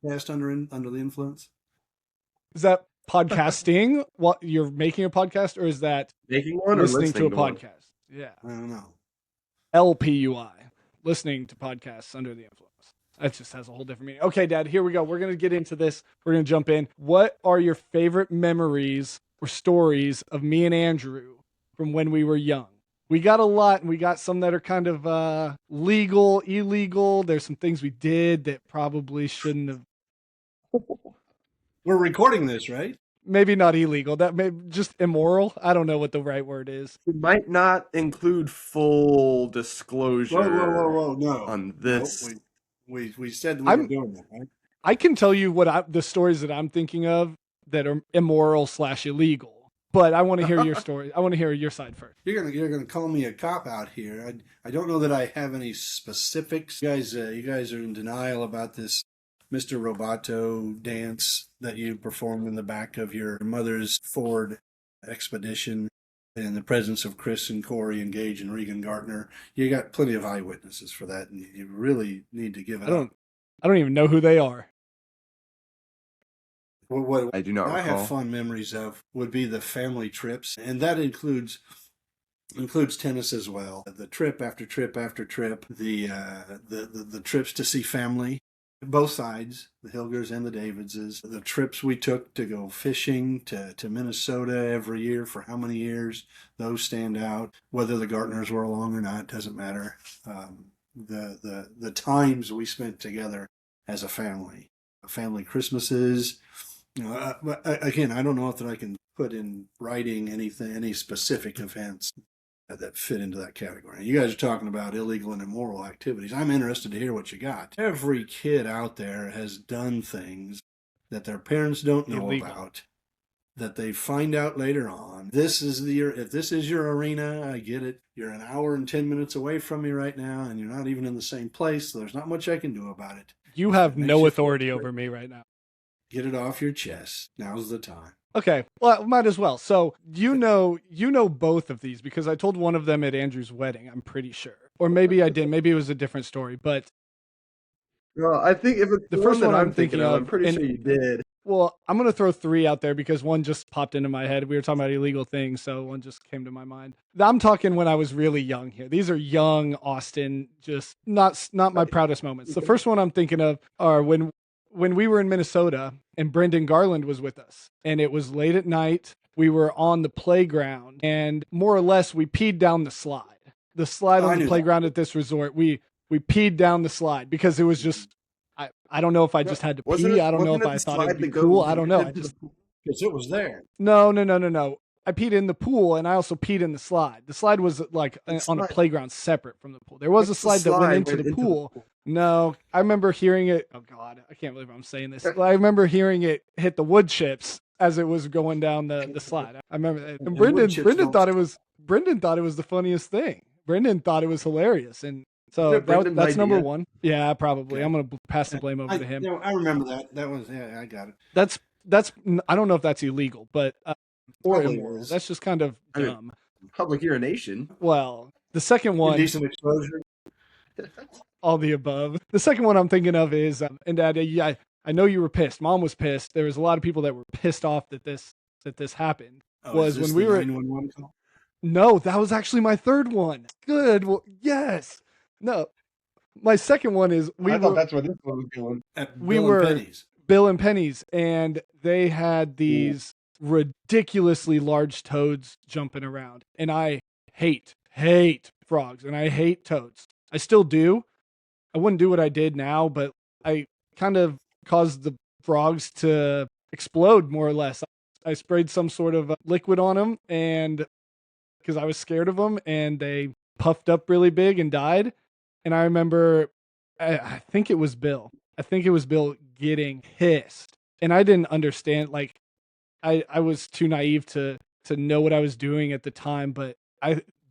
Cast under the influence. Is that podcasting? What, you're making a podcast, or is that Making one listening or to a one? podcast? Yeah. I don't know. LPUI, listening to podcasts under the influence. That just has a whole different meaning. Okay, Dad, here we go. We're going to get into this. We're going to jump in. What are your favorite memories or stories of me and Andrew from when we were young? We got a lot, and we got some that are kind of legal, illegal. There's some things we did that probably shouldn't have. We're recording this, right? Maybe not illegal. That may just immoral. I don't know what the right word is. We might not include full disclosure Whoa, no. on this. No, we said we were doing that, right? I can tell you the stories that I'm thinking of that are immoral / illegal, but I want to hear your story. I want to hear your side first. You're gonna call me a cop out here. I don't know that I have any specifics. You guys are in denial about this Mr. Roboto dance that you performed in the back of your mother's Ford Expedition in the presence of Chris and Corey and Gage and Regan Gartner. You got plenty of eyewitnesses for that, and you really need to give it up. I don't even know who they are. What I do not I recall. have fond memories of would be the family trips, and that includes tennis as well. The trip after trip after trip, the trips to see family, both sides, the Hilgers and the Davidses. The trips we took to go fishing to Minnesota every year for how many years, those stand out. Whether the Gartners were along or not doesn't matter. The times we spent together as a family Christmases. But again, I don't know if I can put in writing any specific events that fit into that category. You guys are talking about illegal and immoral activities. I'm interested to hear what you got. Every kid out there has done things that their parents don't know about, that they find out later on. If this is your arena, I get it. You're an hour and 10 minutes away from me right now, and you're not even in the same place, so there's not much I can do about it. You have no authority over me right now. Get it off your chest. Now's the time. Okay, well, might as well. So you know both of these because I told one of them at Andrew's wedding. I'm pretty sure, or maybe I didn't. Maybe it was a different story. But Well, I think if it's the first one I'm thinking thinking of, of, I'm pretty sure you did. Well, I'm going to throw 3 out there because one just popped into my head. We were talking about illegal things, so one just came to my mind. I'm talking when I was really young here. These are young Austin, just not my proudest moments. The first one I'm thinking of are when we were in Minnesota and Brendan Garland was with us, and it was late at night. We were on the playground, and more or less we peed down the slide. The slide on the playground at this resort, we peed down the slide because it was just, I don't know if I just had to pee. I don't know if I thought it'd be cool. I don't know. Because it was there. No. I peed in the pool, and I also peed in the slide. The slide was like on a playground separate from the pool. There was a slide that went into the pool. No, I remember hearing it. Oh God, I can't believe I'm saying this. I remember hearing it hit the wood chips as it was going down the slide. I remember that. And Brendan thought it was the funniest thing. Brendan thought it was hilarious, and so that's number one. Yeah, probably. Okay. I'm gonna pass the blame over to him. I remember that. That was I got it. That's I don't know if that's illegal, but or immoral. That's just kind of dumb. Public urination. Well, the second one. Indecent exposure. All the above. The second one I'm thinking of is, and Dad, yeah, I know you were pissed. Mom was pissed. There was a lot of people that were pissed off that this happened. Was when we were. 911 call? No, that was actually my third one. Good. Well, yes. No, my second one is I thought that's what this one was doing. Bill and Penny's, and they had these ridiculously large toads jumping around, and I hate frogs, and I hate toads. I still do. I wouldn't do what I did now, but I kind of caused the frogs to explode more or less. I sprayed some sort of liquid on them, and because I was scared of them, and they puffed up really big and died. And I remember, I think it was Bill. I think it was Bill getting pissed, and I didn't understand. Like, I was too naive to know what I was doing at the time, but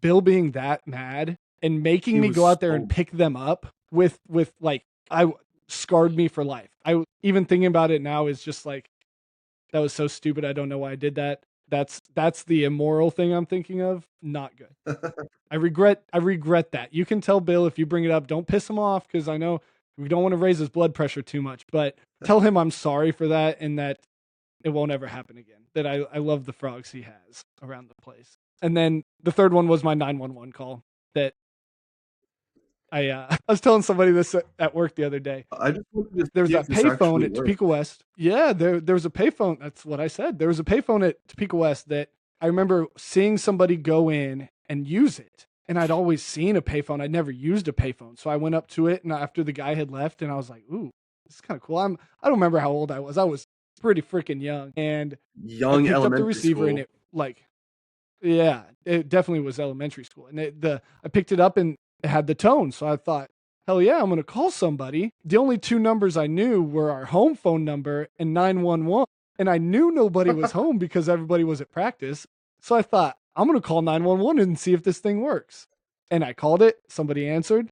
Bill being that mad and making He me was go out there and so pick them up with like, I scarred me for life. I even thinking about it now is just like, that was so stupid. I don't know why I did that. That's the immoral thing I'm thinking of. Not good. I regret that. You can tell Bill if you bring it up, don't piss him off, because I know we don't want to raise his blood pressure too much, but tell him I'm sorry for that and that it won't ever happen again. That I love the frogs he has around the place. And then the third one was my 911 call that I was telling somebody this at work the other day. I just wanted to There was see if that this payphone actually at worked. Topeka West. Yeah, there was a payphone. That's what I said. There was a payphone at Topeka West that I remember seeing somebody go in and use it. And I'd always seen a payphone. I'd never used a payphone. So I went up to it, and after the guy had left, and I was like, ooh, this is kind of cool. I don't remember how old I was. I was pretty freaking young. And I Young picked up the elementary receiver, and school. it like, yeah, it definitely was elementary school. And I picked it up, and it had the tone. So I thought, hell yeah, I'm going to call somebody. The only two numbers I knew were our home phone number and 911. And I knew nobody was home because everybody was at practice. So I thought, I'm going to call 911 and see if this thing works. And I called it. Somebody answered.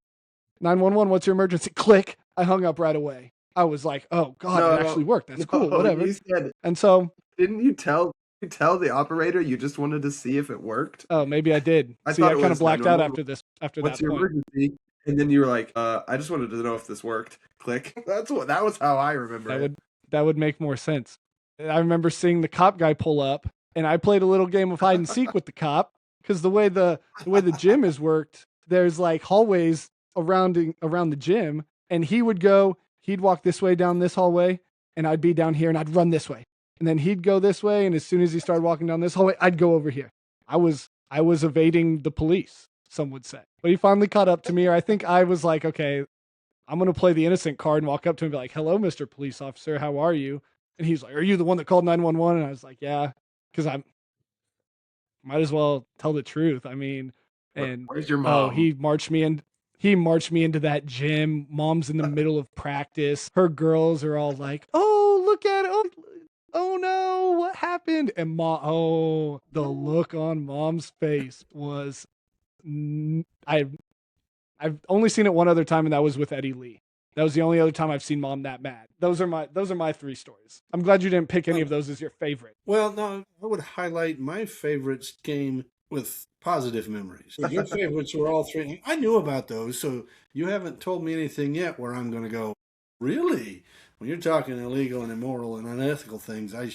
911, what's your emergency? Click. I hung up right away. I was like, oh God, it actually worked. That's cool. Whatever. You said, And so, didn't you tell the operator you just wanted to see if it worked? oh, maybe I did. I See, thought I it kind of was blacked out 911. after What's that your point. emergency? And then you were like, I just wanted to know if this worked. Click. That was how I remember it. That would make more sense. I remember seeing the cop guy pull up, and I played a little game of hide and seek with the cop, because the way the gym is worked, there's like hallways around the gym, and he'd walk this way down this hallway, and I'd be down here, and I'd run this way, and then he'd go this way, and as soon as he started walking down this hallway, I'd go over here. I was evading the police, some would say, but he finally caught up to me, or I think I was like, okay, I'm going to play the innocent card and walk up to him and be like, hello, Mr. Police Officer, how are you? And he's like, are you the one that called 911? And I was like, yeah, because I might as well tell the truth. I mean, and Where's your mom? he marched me into that gym. Mom's in the middle of practice. Her girls are all like, oh, look at it. Oh no, what happened? And the look on Mom's face was, I've only seen it one other time, and that was with Eddie Lee. That was the only other time I've seen Mom that mad. Those are my three stories. I'm glad you didn't pick any of those as your favorite. Well, no, I would highlight my favorites came with positive memories. Your favorites were all three. I knew about those, so you haven't told me anything yet where I'm going to go, really? When you're talking illegal and immoral and unethical things, I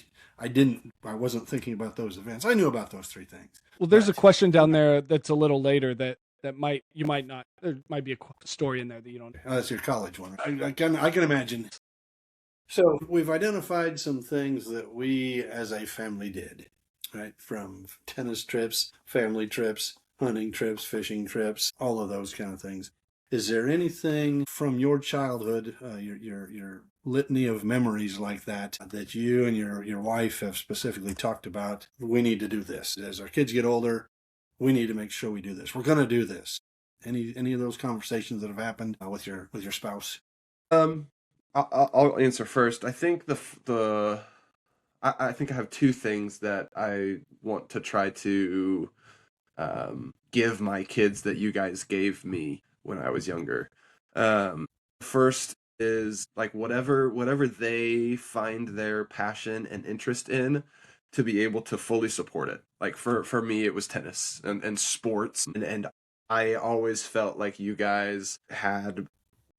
wasn't thinking about those events. I knew about those three things. Well, there's a question down there that's a little later that you might not. There might be a story in there that you don't. Oh, that's your college one. I can imagine. So we've identified some things that we as a family did, right? From tennis trips, family trips, hunting trips, fishing trips, all of those kind of things. Is there anything from your childhood, your litany of memories like that you and your wife have specifically talked about? We need to do this. As our kids get older, we need to make sure we do this. We're going to do this. Any of those conversations that have happened with your spouse? I'll answer first. I think I think I have two things that I want to try to give my kids that you guys gave me when I was younger. First is like whatever they find their passion and interest in, to be able to fully support it. Like for me, it was tennis and sports, and I always felt like you guys had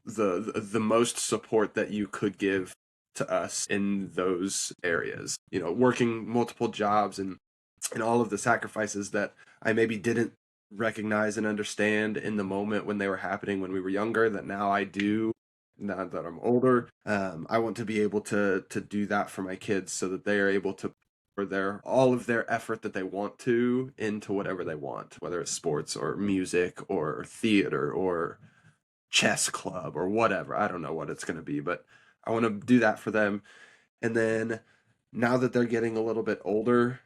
the most support that you could give to us in those areas. You know, working multiple jobs and all of the sacrifices that I maybe didn't recognize and understand in the moment when they were happening when we were younger, that now I do. Now that I'm older, I want to be able to do that for my kids, so that they are able to or all of their effort that they want to into whatever they want, whether it's sports or music or theater or chess club or whatever. I don't know what it's going to be, but I want to do that for them. And then now that they're getting a little bit older,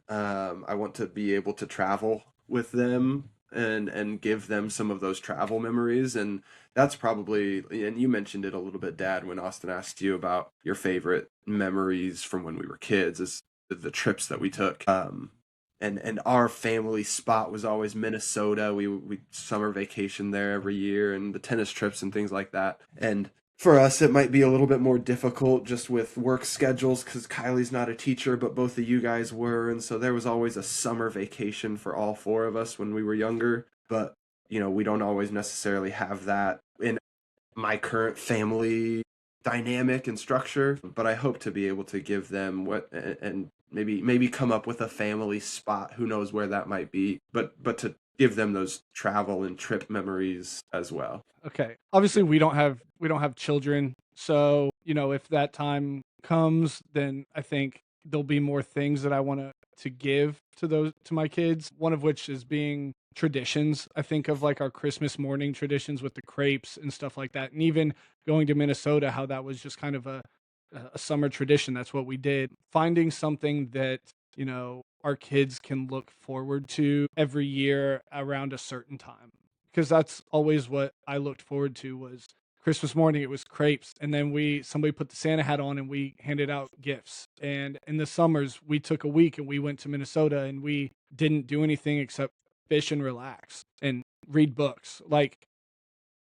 I want to be able to travel with them and give them some of those travel memories. And that's probably, and you mentioned it a little bit, Dad, when Austin asked you about your favorite memories from when we were kids, is the trips that we took. And our family spot was always Minnesota. We summer vacation there every year, and the tennis trips and things like that. And for us, it might be a little bit more difficult just with work schedules because Kylie's not a teacher, but both of you guys were. And so there was always a summer vacation for all four of us when we were younger. But, we don't always necessarily have that in my current family dynamic and structure. But I hope to be able to give them what, and maybe come up with a family spot. Who knows where that might be, but to give them those travel and trip memories as well. Okay. Obviously we don't have children. So, if that time comes, then I think there'll be more things that I want to give to my kids. One of which is being traditions. I think of like our Christmas morning traditions with the crepes and stuff like that. And even going to Minnesota, how that was just kind of a summer tradition. That's what we did. Finding something that, our kids can look forward to every year around a certain time. Because that's always what I looked forward to was Christmas morning. It was crepes. And then somebody put the Santa hat on and we handed out gifts. And in the summers, we took a week and we went to Minnesota and we didn't do anything except fish and relax and read books. Like,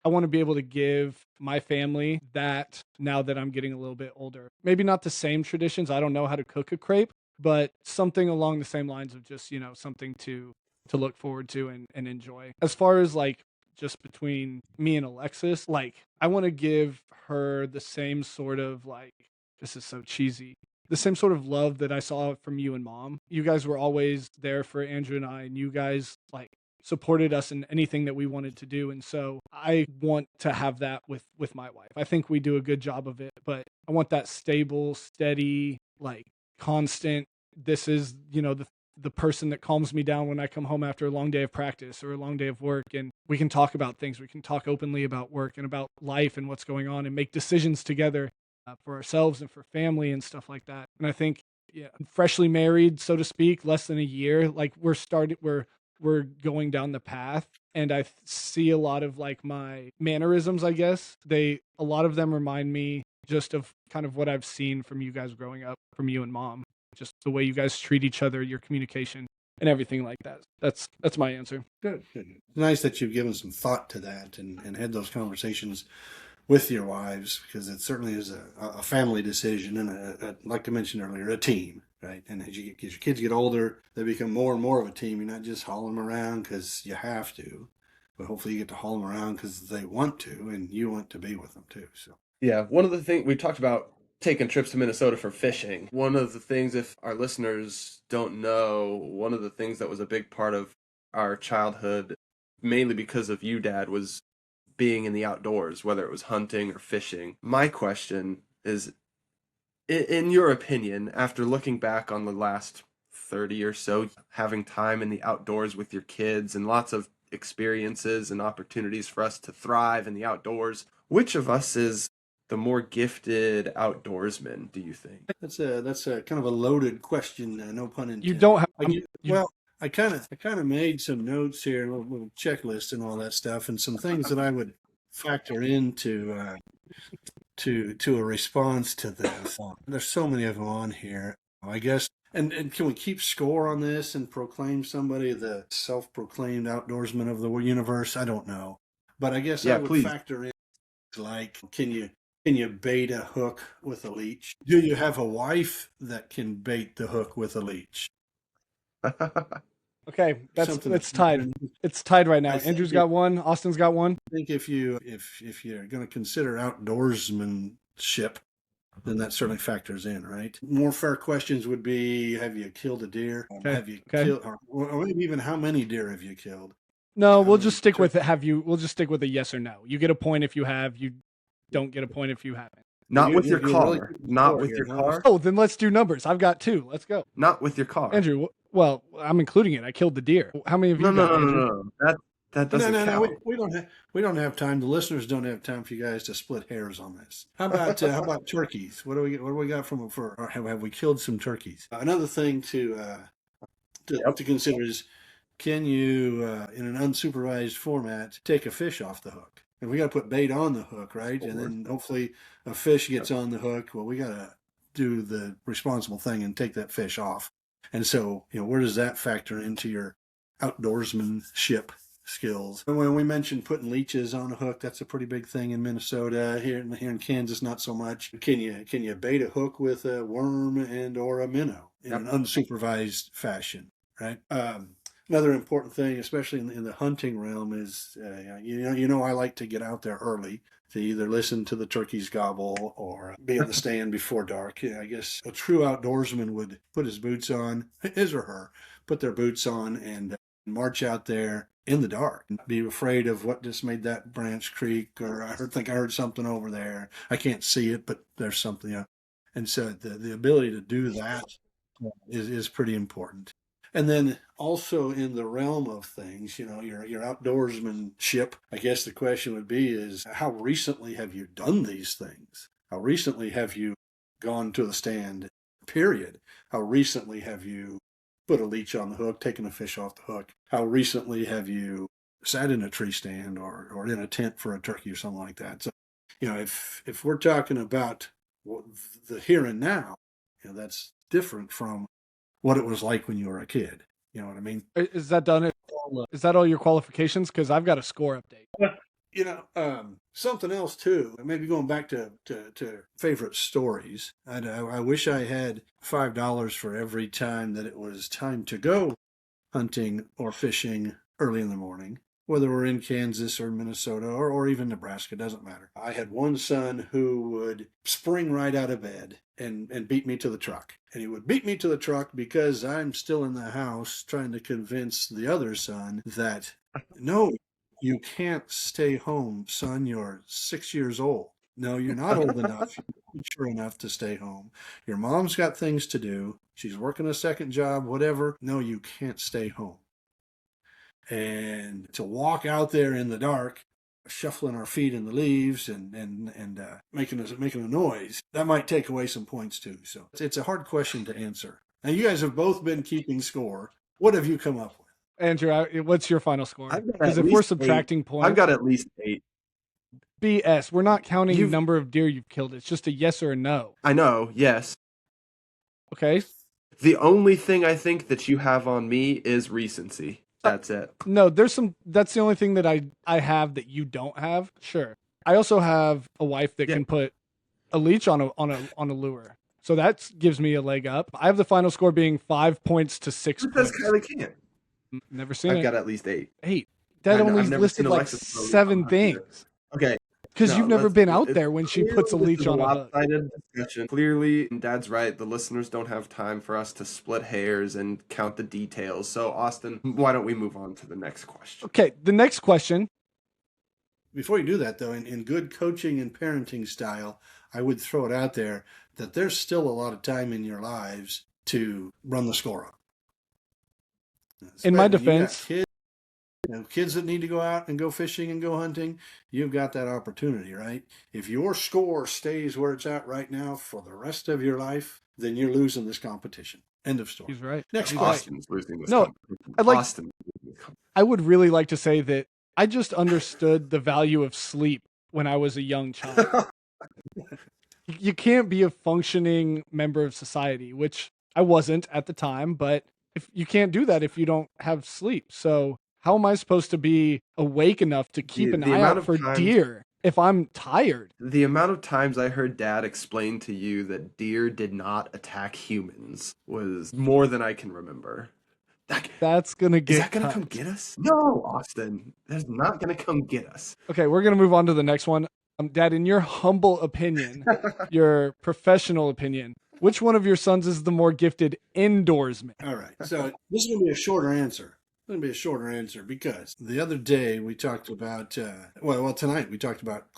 I want to be able to give my family that now that I'm getting a little bit older. Maybe not the same traditions. I don't know how to cook a crepe, but something along the same lines of just, something to look forward to and enjoy. As far as like just between me and Alexis, like I want to give her the same sort of like, this is so cheesy, the same sort of love that I saw from you and Mom. You guys were always there for Andrew and I, and you guys like supported us in anything that we wanted to do. And so I want to have that with my wife. I think we do a good job of it, but I want that stable, steady, like constant, this is, the person that calms me down when I come home after a long day of practice or a long day of work. And we can talk about things. We can talk openly about work and about life and what's going on and make decisions together for ourselves and for family and stuff like that. And I think, freshly married, so to speak, less than a year, like we're going down the path, and I see a lot of like my mannerisms, I guess. A lot of them remind me just of kind of what I've seen from you guys growing up, from you and Mom, just the way you guys treat each other, your communication and everything like that. That's my answer. Good. It's nice that you've given some thought to that and had those conversations with your wives, because it certainly is a family decision and like I mentioned earlier, a team. Right. And as your kids get older, they become more and more of a team. You're not just hauling them around because you have to, but hopefully you get to haul them around because they want to and you want to be with them too. So, yeah, one of the things we talked about taking trips to Minnesota for fishing. One of the things, if our listeners don't know, one of the things that was a big part of our childhood, mainly because of you, Dad, was being in the outdoors, whether it was hunting or fishing. My question is, in your opinion, after looking back on the last 30 or so, having time in the outdoors with your kids and lots of experiences and opportunities for us to thrive in the outdoors, which of us is the more gifted outdoorsman, do you think? That's a kind of a loaded question, no pun intended. You don't have I kind of made some notes here, a little checklist and all that stuff, and some things that I would factor into to a response to this. There's so many of them on here, I guess. And can we keep score on this and proclaim somebody the self-proclaimed outdoorsman of the universe? I don't know, but I guess I would factor in, like, can you bait a hook with a leech? Do you have a wife that can bait the hook with a leach? Okay, it's tied. It's tied right now. Andrew's got one. Austin's got one. I think if you're going to consider outdoorsmanship, then that certainly factors in, right? More fair questions would be: have you killed a deer? Okay. Have you killed, or maybe even how many deer have you killed? No, we'll just stick with it. We'll just stick with a yes or no. You get a point if you have. You don't get a point if you haven't. Not with your you're car. really keeping Not score with here, your huh? car. Oh, then let's do numbers. I've got 2. Let's go. Not with your car. Andrew, well, I'm including it. I killed the deer. How many of you No, got, Andrew? no. That No, doesn't no, no. count. We don't have time. The listeners don't have time for you guys to split hairs on this. How about turkeys? What do we got or have we killed some turkeys? Another thing to consider is, can you in an unsupervised format take a fish off the hook? And we got to put bait on the hook, right? And then hopefully a fish gets on the hook. Well, we got to do the responsible thing and take that fish off. And so, where does that factor into your outdoorsmanship skills? And when we mentioned putting leeches on a hook, that's a pretty big thing in Minnesota. Here in Kansas, not so much. Can you bait a hook with a worm and or a minnow in an unsupervised fashion, right? Another important thing, especially in the hunting realm, is I like to get out there early to either listen to the turkeys gobble or be on the stand before dark. I guess a true outdoorsman would put his boots on, his or her, put their boots on and march out there in the dark. Be afraid of what just made that branch creak, or I heard something over there. I can't see it, but there's something. And so the ability to do that is pretty important. And then also in the realm of things, your outdoorsmanship, I guess the question would be is, how recently have you done these things? How recently have you gone to the stand, period? How recently have you put a leech on the hook, taken a fish off the hook? How recently have you sat in a tree stand or in a tent for a turkey or something like that? So, if we're talking about the here and now, that's different from what it was like when you were a kid. You know what I mean? Is that done? Is that all your qualifications? Because I've got a score update. Something else too. Maybe going back to favorite stories. I wish I had $5 for every time that it was time to go hunting or fishing early in the morning, whether we're in Kansas or Minnesota or even Nebraska, doesn't matter. I had one son who would spring right out of bed and beat me to the truck. And he would beat me to the truck because I'm still in the house trying to convince the other son that, no, you can't stay home, son. You're 6 years old. No, you're not old enough. You're mature enough to stay home. Your mom's got things to do. She's working a second job, whatever. No, you can't stay home. And to walk out there in the dark, shuffling our feet in the leaves and making a noise, that might take away some points too. So it's a hard question to answer. Now you guys have both been keeping score. What have you come up with? Andrew, what's your final score? I've got Because at if we're least subtracting 8. points, I've got at least 8. BS. We're not counting number of deer you've killed. It's just a yes or a no. I know, yes. Okay. The only thing I think that you have on me is recency. That's it. No, that's the only thing that I have that you don't have. Sure. I also have a wife that can put a leech on a lure. So that gives me a leg up. I have the final score being 5 points to 6 But points. that's kind of can't. Never seen I've it. got at least 8. 8. That only I've never listed seen like Alexis throw a leech 7 on a deer. things. Okay. Because No, you've never let's- been out it's there when she clearly puts a this leech is on a hook. lopsided discussion. Clearly, Dad's right. The listeners don't have time for us to split hairs and count the details. So, Austin, why don't we move on to the next question? Okay, the next question. Before you do that, though, in good coaching and parenting style, I would throw it out there that there's still a lot of time in your lives to run the score up. In my When you got defense, kids that need to go out and go fishing and go hunting, you've got that opportunity, right? If your score stays where it's at right now for the rest of your life, then you're losing this competition. End of story. he's right. Next He's question. Austin's losing this No, competition. I'd like- Austin. I would really like to say that I just understood the value of sleep when I was a young child. You can't be a functioning member of society, which I wasn't at the time, but if you can't do that if you don't have sleep. So how am I supposed to be awake enough to keep an The eye amount out of for times- deer if I'm tired? The amount of times I heard Dad explain to you that deer did not attack humans was more than I can remember. That's gonna get Is that gonna cut. come get us? No, Austin. That's not gonna come get us. Okay, we're gonna move on to the next one. Dad, in your humble opinion, your professional opinion, which one of your sons is the more gifted indoorsman? All right. So this is going to be a shorter answer. It's going to be a shorter answer because the other day we talked about, tonight we talked about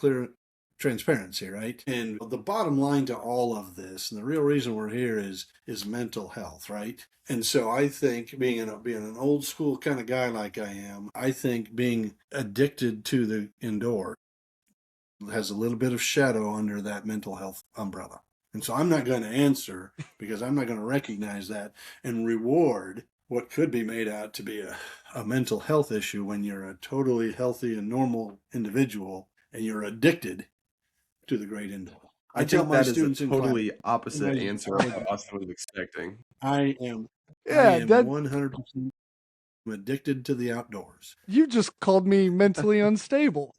transparency, right? And the bottom line to all of this, and the real reason we're here is mental health, right? And so I think being an old school kind of guy like I am, I think being addicted to the indoor has a little bit of shadow under that mental health umbrella. And so I'm not going to answer because I'm not going to recognize that and reward what could be made out to be a mental health issue when you're a totally healthy and normal individual and you're addicted to the great indoor. I tell think my that is a students in totally class, opposite answer of what Austin was expecting. I am Yeah, that 100% addicted to the outdoors. you just called me mentally unstable.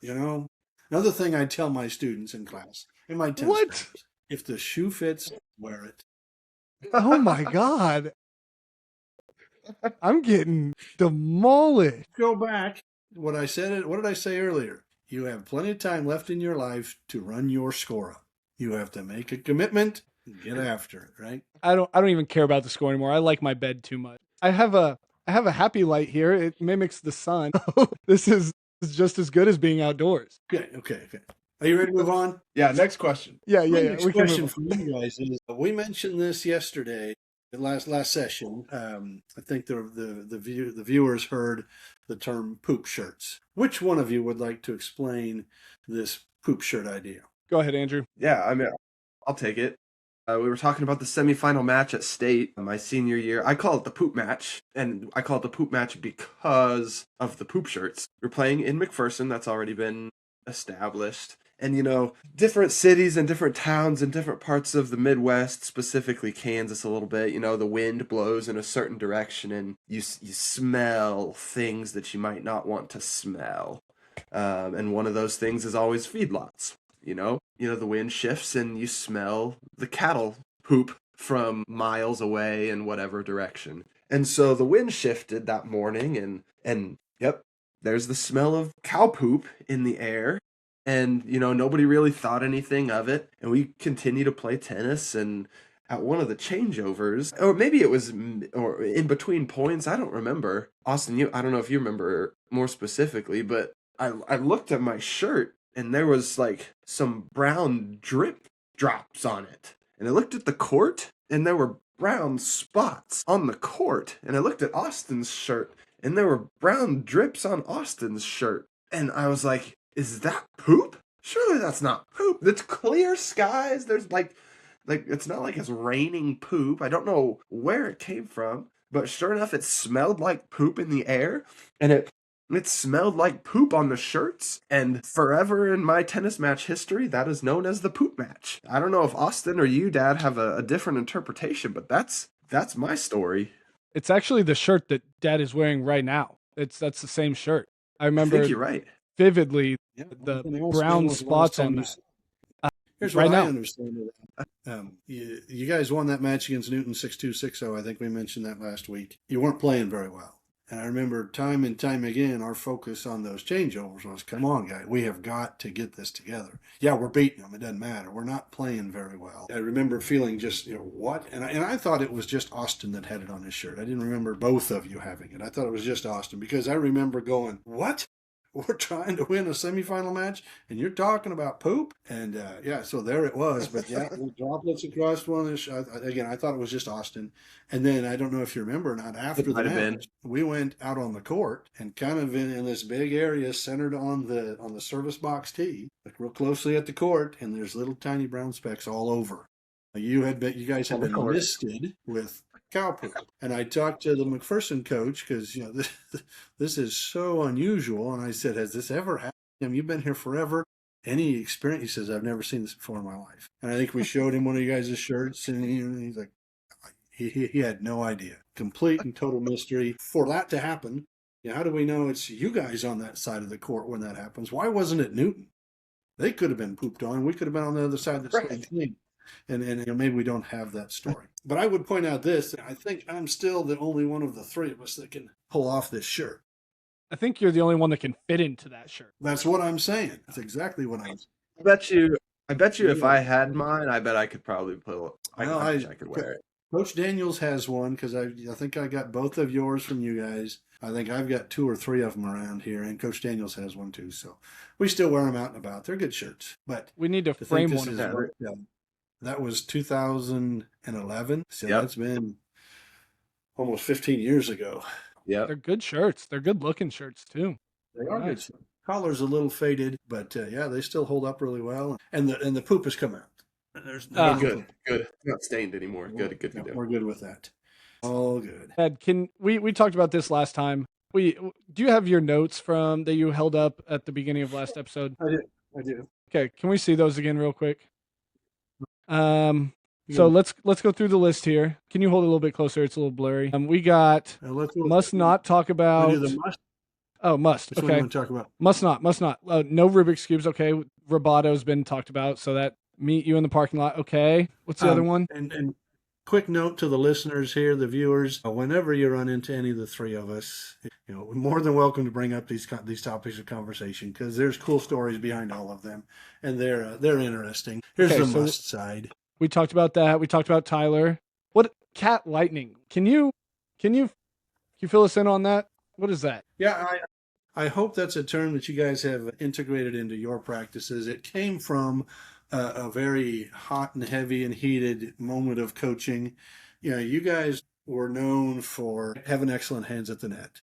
You know, another thing I tell my students in class, in my tennis What? practice, if the shoe fits, wear it. Oh my God. I'm getting demolished. Go back. What did I say earlier? You have plenty of time left in your life to run your score up. You have to make a commitment and get after it, right? I don't even care about the score anymore. I like my bed too much. I have a happy light here. It mimics the sun. This is just as good as being outdoors. Okay. Are you ready to move on? Yeah, next question. Yeah. My next We can question move for you guys is: we mentioned this yesterday, the last session. I think the viewers heard the term poop shirts. Which one of you would like to explain this poop shirt idea? Go ahead, Andrew. Yeah, I mean, I'll take it. We were talking about the semifinal match at state my senior year. I call it the poop match, and I call it the poop match because of the poop shirts. We're playing in McPherson. That's already been established. And, different cities and different towns in different parts of the Midwest, specifically Kansas a little bit, the wind blows in a certain direction and you smell things that you might not want to smell. And one of those things is always feedlots. The wind shifts and you smell the cattle poop from miles away in whatever direction. And so the wind shifted that morning and yep, there's the smell of cow poop in the air. And, nobody really thought anything of it. And we continue to play tennis. And at one of the changeovers, or maybe it was or in between points, I don't remember. Austin, I don't know if you remember more specifically, but I looked at my shirt and there was like some brown drip drops on it. And I looked at the court and there were brown spots on the court. And I looked at Austin's shirt and there were brown drips on Austin's shirt. And I was like, is that poop? Surely that's not poop. It's clear skies. There's like it's not like it's raining poop. I don't know where it came from, but sure enough, it smelled like poop in the air, and it smelled like poop on the shirts. And forever in my tennis match history, that is known as the poop match. I don't know if Austin or you, Dad, have a different interpretation, but that's my story. It's actually the shirt that Dad is wearing right now. That's the same shirt. I remember I think you're right. Vividly the brown was spots on that. Here's right what I now. understand of that. You guys won that match against Newton 6-2, 6-0. I think we mentioned that last week. You weren't playing very well. And I remember time and time again, our focus on those changeovers was, come on, guys, we have got to get this together. Yeah, we're beating them. It doesn't matter. We're not playing very well. I remember feeling just, what? And I thought it was just Austin that had it on his shirt. I didn't remember both of you having it. I thought it was just Austin because I remember going, what? We're trying to win a semifinal match, and you're talking about poop? And, so there it was. But, droplets across one. Again, I thought it was just Austin. And then, I don't know if you remember or not, after the match, we went out on the court and kind of in this big area centered on the service box tee, like real closely at the court, and there's little tiny brown specks all over. You guys had been listed with cow poop. And I talked to the McPherson coach because, this is so unusual. And I said, has this ever happened? You've been here forever. Any experience? He says, I've never seen this before in my life. And I think we showed him one of you guys' shirts and he's like, he had no idea. Complete and total mystery. For that to happen, how do we know it's you guys on that side of the court when that happens? Why wasn't it Newton? They could have been pooped on. We could have been on the other side of the same thing. And maybe we don't have that story. But I would point out this. I think I'm still the only one of the three of us that can pull off this shirt. I think you're the only one that can fit into that shirt. That's what I'm saying. That's exactly what I'm saying. I bet you if I had mine, I bet I could probably pull it. I could wear it. Coach Daniels has one because I think I got both of yours from you guys. I think I've got 2 or 3 of them around here, and Coach Daniels has one too. So we still wear them out and about. They're good shirts, but We need to to think frame this one of is them. that was 2011, so Yep. that's been almost 15 years ago. Yeah. They're good shirts. They're good looking shirts too. They are Nice. good. Collar's a little faded, but yeah, they still hold up really well. And the poop has come out. There's Ah. Good. It's not stained anymore. Good to Yeah, do. we're good with that. All good. Ed, can we talked about this last time? Do you have your notes from that you held up at the beginning of last episode? I do. Okay, can we see those again real quick? So Yeah. let's go through the list here. Can you hold it a little bit closer? It's a little blurry. We got must not talk We about. do the must. Oh, must. Which one do you Okay. want to talk about? Must not. No Rubik's cubes. Okay. Robato's been talked about, so that meet you in the parking lot. Okay. What's the other one? And quick note to the listeners here, the viewers, whenever you run into any of the 3 of us, we're more than welcome to bring up these topics of conversation because there's cool stories behind all of them, and they're interesting. Here's Okay, the so- must side. We talked about that. We talked about Tyler. What cat lightning? Can you fill us in on that? What is that? Yeah, I hope that's a term that you guys have integrated into your practices. It came from a very hot and heavy and heated moment of coaching. You guys were known for having excellent hands at the net.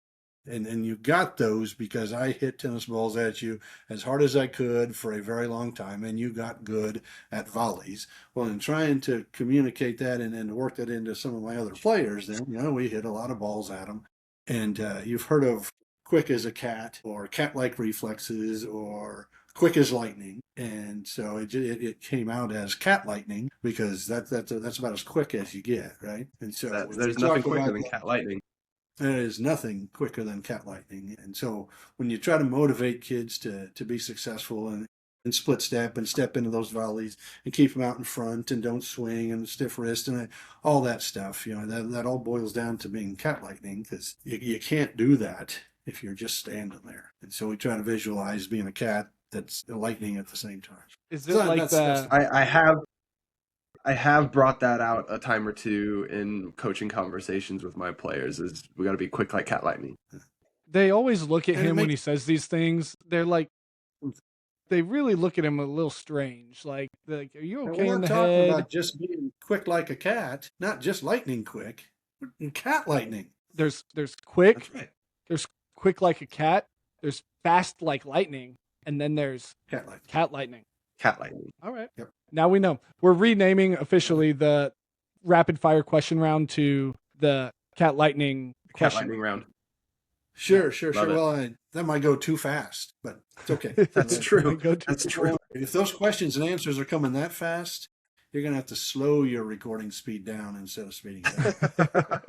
And you got those because I hit tennis balls at you as hard as I could for a very long time, and you got good at volleys. Well, in trying to communicate that and work that into some of my other players, then we hit a lot of balls at them. And you've heard of quick as a cat or cat-like reflexes or quick as lightning, and so it came out as cat lightning because that's about as quick as you get, right? And so There's nothing quicker than cat lightning. there is nothing quicker than cat lightning. And so when you try to motivate kids to be successful and split step and step into those volleys and keep them out in front and don't swing and stiff wrist and all that stuff, that all boils down to being cat lightning because you can't do that if you're just standing there. And so we try to visualize being a cat that's lightning at the same time. Is it like that? I have brought that out a time or two in coaching conversations with my players. Is we got to be quick like cat lightning. They always look at And it him when make- he says these things. They're like, they really look at him a little strange. Like are you And okay we're in the talking head? about just being quick like a cat, not just lightning quick, cat lightning. There's quick. That's right. There's quick like a cat. There's fast like lightning, and then there's Cat lightning. cat lightning. Cat lightning. All right. Yep. Now we know. We're renaming officially the rapid fire question round to the cat lightning Cat question. lightning round. Sure. Love it. Well, that might go too fast, but it's okay. That's true. Go to- That's true. If those questions and answers are coming that fast, you're going to have to slow your recording speed down instead of speeding it up.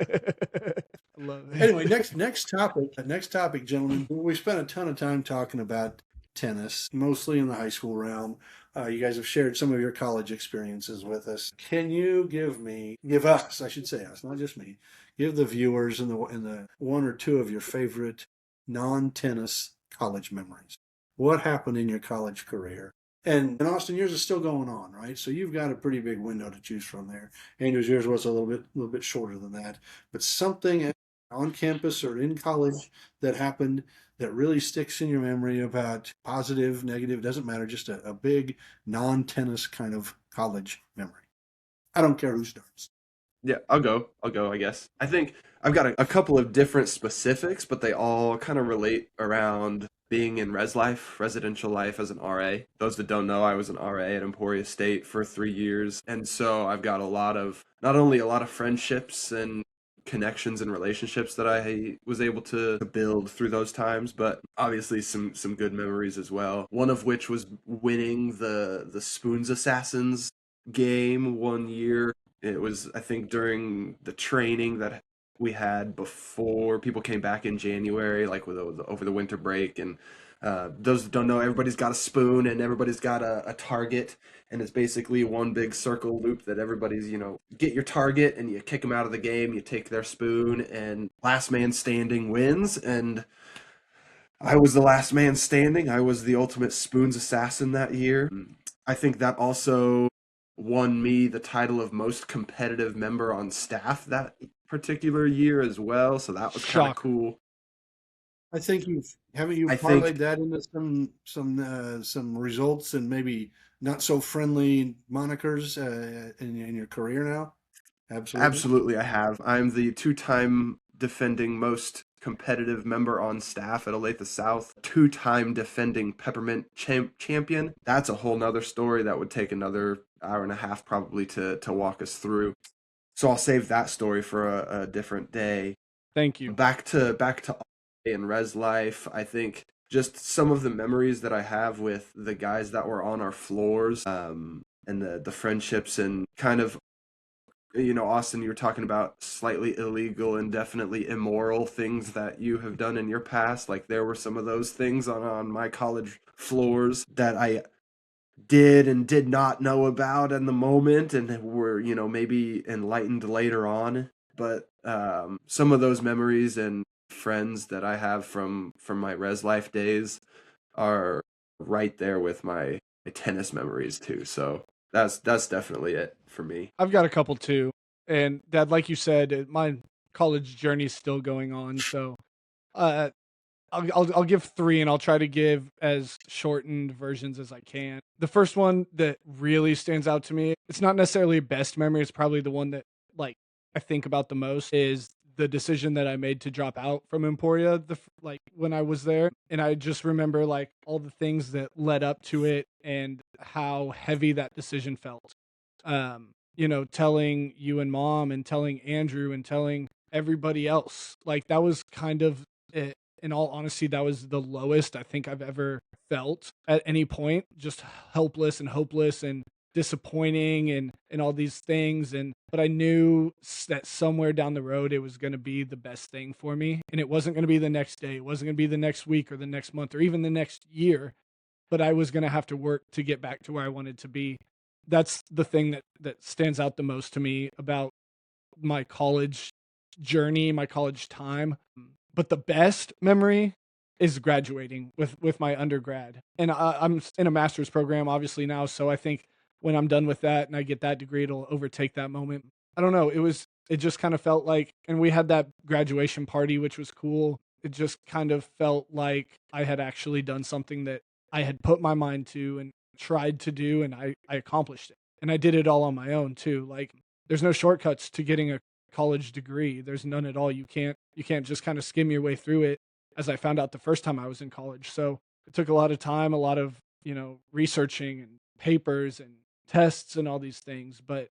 Love it. Anyway, next topic, gentlemen. We spent a ton of time talking about tennis, mostly in the high school realm. You guys have shared some of your college experiences with us. Can you give us, I should say us, not just me, give the viewers in the 1 or 2 of your favorite non-tennis college memories? What happened in your college career? And Austin, yours is still going on, right? So you've got a pretty big window to choose from there. Andrew's, yours was a little bit shorter than that, but something on campus or in college that happened that really sticks in your memory about positive, negative, doesn't matter, just a big non-tennis kind of college memory. I don't care who starts. Yeah, I'll go, I guess. I think I've got a couple of different specifics, but they all kind of relate around being in residential life as an RA. Those that don't know, I was an RA at Emporia State for 3 years. And so I've got not only a lot of friendships and connections and relationships that I was able to build through those times, but obviously some good memories as well. One of which was winning the Spoons Assassins game one year. It was, I think, during the training that we had before people came back in January, like over the winter break. And those that don't know, everybody's got a spoon and everybody's got a target. And it's basically one big circle loop that everybody's, get your target and you kick them out of the game. You take their spoon and last man standing wins. And I was the last man standing. I was the ultimate spoons assassin that year. I think that also won me the title of most competitive member on staff that particular year as well. So that was kind of Shocker. cool. I think you've haven't you I parlayed think that into some results and maybe not so friendly monikers in your career now. Absolutely. absolutely I have. I'm the two-time defending most competitive member on staff at Olathe South, two-time defending peppermint champion. That's a whole nother story that would take another hour and a half probably to walk us through. So I'll save that story for a different day. Thank you. Back to and res life. I think just some of the memories that I have with the guys that were on our floors, and the friendships and kind of, Austin, you were talking about slightly illegal and definitely immoral things that you have done in your past. Like there were some of those things on my college floors that I did and did not know about in the moment and were, maybe enlightened later on. But some of those memories and friends that I have from my res life days are right there with my tennis memories too. So that's definitely it for me. I've got a couple too. And Dad, like you said, my college journey is still going on. So uh, I'll give three, and I'll try to give as shortened versions as I can. The first one that really stands out to me, it's not necessarily a best memory. It's probably the one that like I think about the most is the decision that I made to drop out from Emporia. Like when I was there, and I just remember like all the things that led up to it and how heavy that decision felt. Telling you and Mom and telling Andrew and telling everybody else, like that was kind of it. In all honesty, that was the lowest I think I've ever felt at any point. Just helpless and hopeless and disappointing and all these things. But I knew that somewhere down the road it was going to be the best thing for me, and it wasn't going to be the next day. It wasn't going to be the next week or the next month or even the next year. But I was going to have to work to get back to where I wanted to be. That's the thing that stands out the most to me about my college journey, my college time. But the best memory is graduating with my undergrad. And I'm in a master's program, obviously, now. So I think when I'm done with that and I get that degree, it'll overtake that moment. I don't know. It just kind of felt like, and we had that graduation party, which was cool. It just kind of felt like I had actually done something that I had put my mind to and tried to do, and I accomplished it. And I did it all on my own, too. Like, there's no shortcuts to getting a college degree. There's none at all. You can't just kind of skim your way through it, as I found out the first time I was in college. So it took a lot of time, a lot of, researching and papers and tests and all these things. But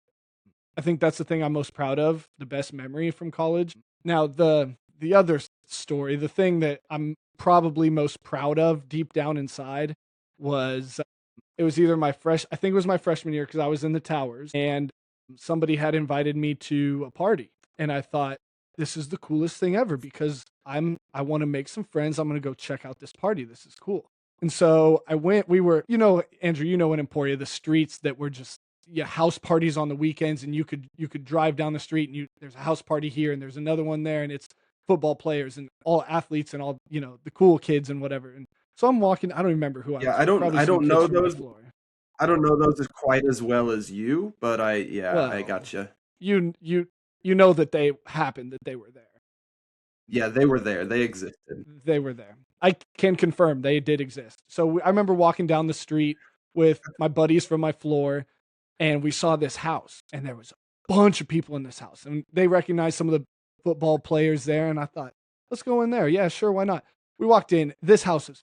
I think that's the thing I'm most proud of, the best memory from college. Now, the other story, the thing that I'm probably most proud of deep down inside was it was either I think it was my freshman year because I was in the towers and somebody had invited me to a party. And I thought, this is the coolest thing ever because I want to make some friends. I'm going to go check out this party. This is cool. And so I went, we were, Andrew, in Emporia, the streets that were just, house parties on the weekends, and you could drive down the street and there's a house party here and there's another one there, and it's football players and all athletes and all, the cool kids and whatever. And so I'm walking, I don't remember who I Yeah, was. I don't Probably I some don't kids know from my those. floor. I don't know those as quite as well as you, but I Well, gotcha. you know that they happened, that they were there. Yeah, they were there. They existed. They were there. I can confirm they did exist. So I remember walking down the street with my buddies from my floor, and we saw this house, and there was a bunch of people in this house, and they recognized some of the football players there, and I thought, let's go in there. Yeah, sure, why not? We walked in. This house is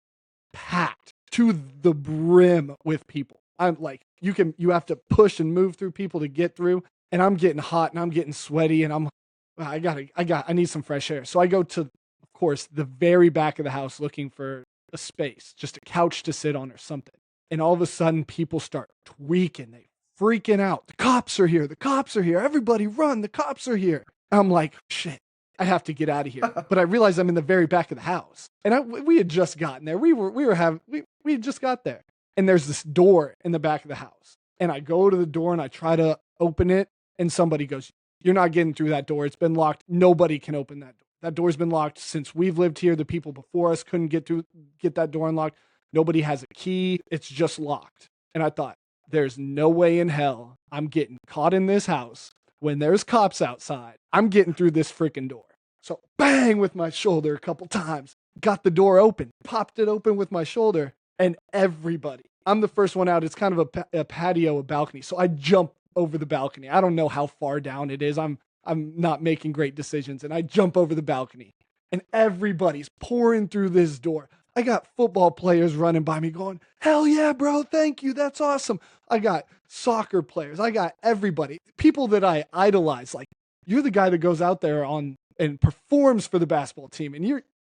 packed to the brim with people. I'm like, you have to push and move through people to get through, and I'm getting hot and I'm getting sweaty, and I need some fresh air. So I go to, of course, the very back of the house looking for a space, just a couch to sit on or something. And all of a sudden, people start tweaking. They freaking out. The cops are here. The cops are here. Everybody run. The cops are here. I'm like, shit, I have to get out of here. But I realize I'm in the very back of the house. And we had just gotten there. We had just got there. And there's this door in the back of the house. And I go to the door and I try to open it. And somebody goes, you're not getting through that door. It's been locked. Nobody can open that door. That door's been locked since we've lived here. The people before us couldn't get that door unlocked. Nobody has a key. It's just locked. And I thought, there's no way in hell I'm getting caught in this house. When there's cops outside, I'm getting through this freaking door. So bang with my shoulder a couple times. Got the door open, popped it open with my shoulder, and everybody. I'm the first one out. It's kind of a patio, a balcony. So I jump over the balcony. I don't know how far down it is. I'm not making great decisions. And I jump over the balcony. And everybody's pouring through this door. I got football players running by me going, hell yeah, bro, thank you. That's awesome. I got soccer players. I got everybody. People that I idolize. Like, you're the guy that goes out there and performs for the basketball team. And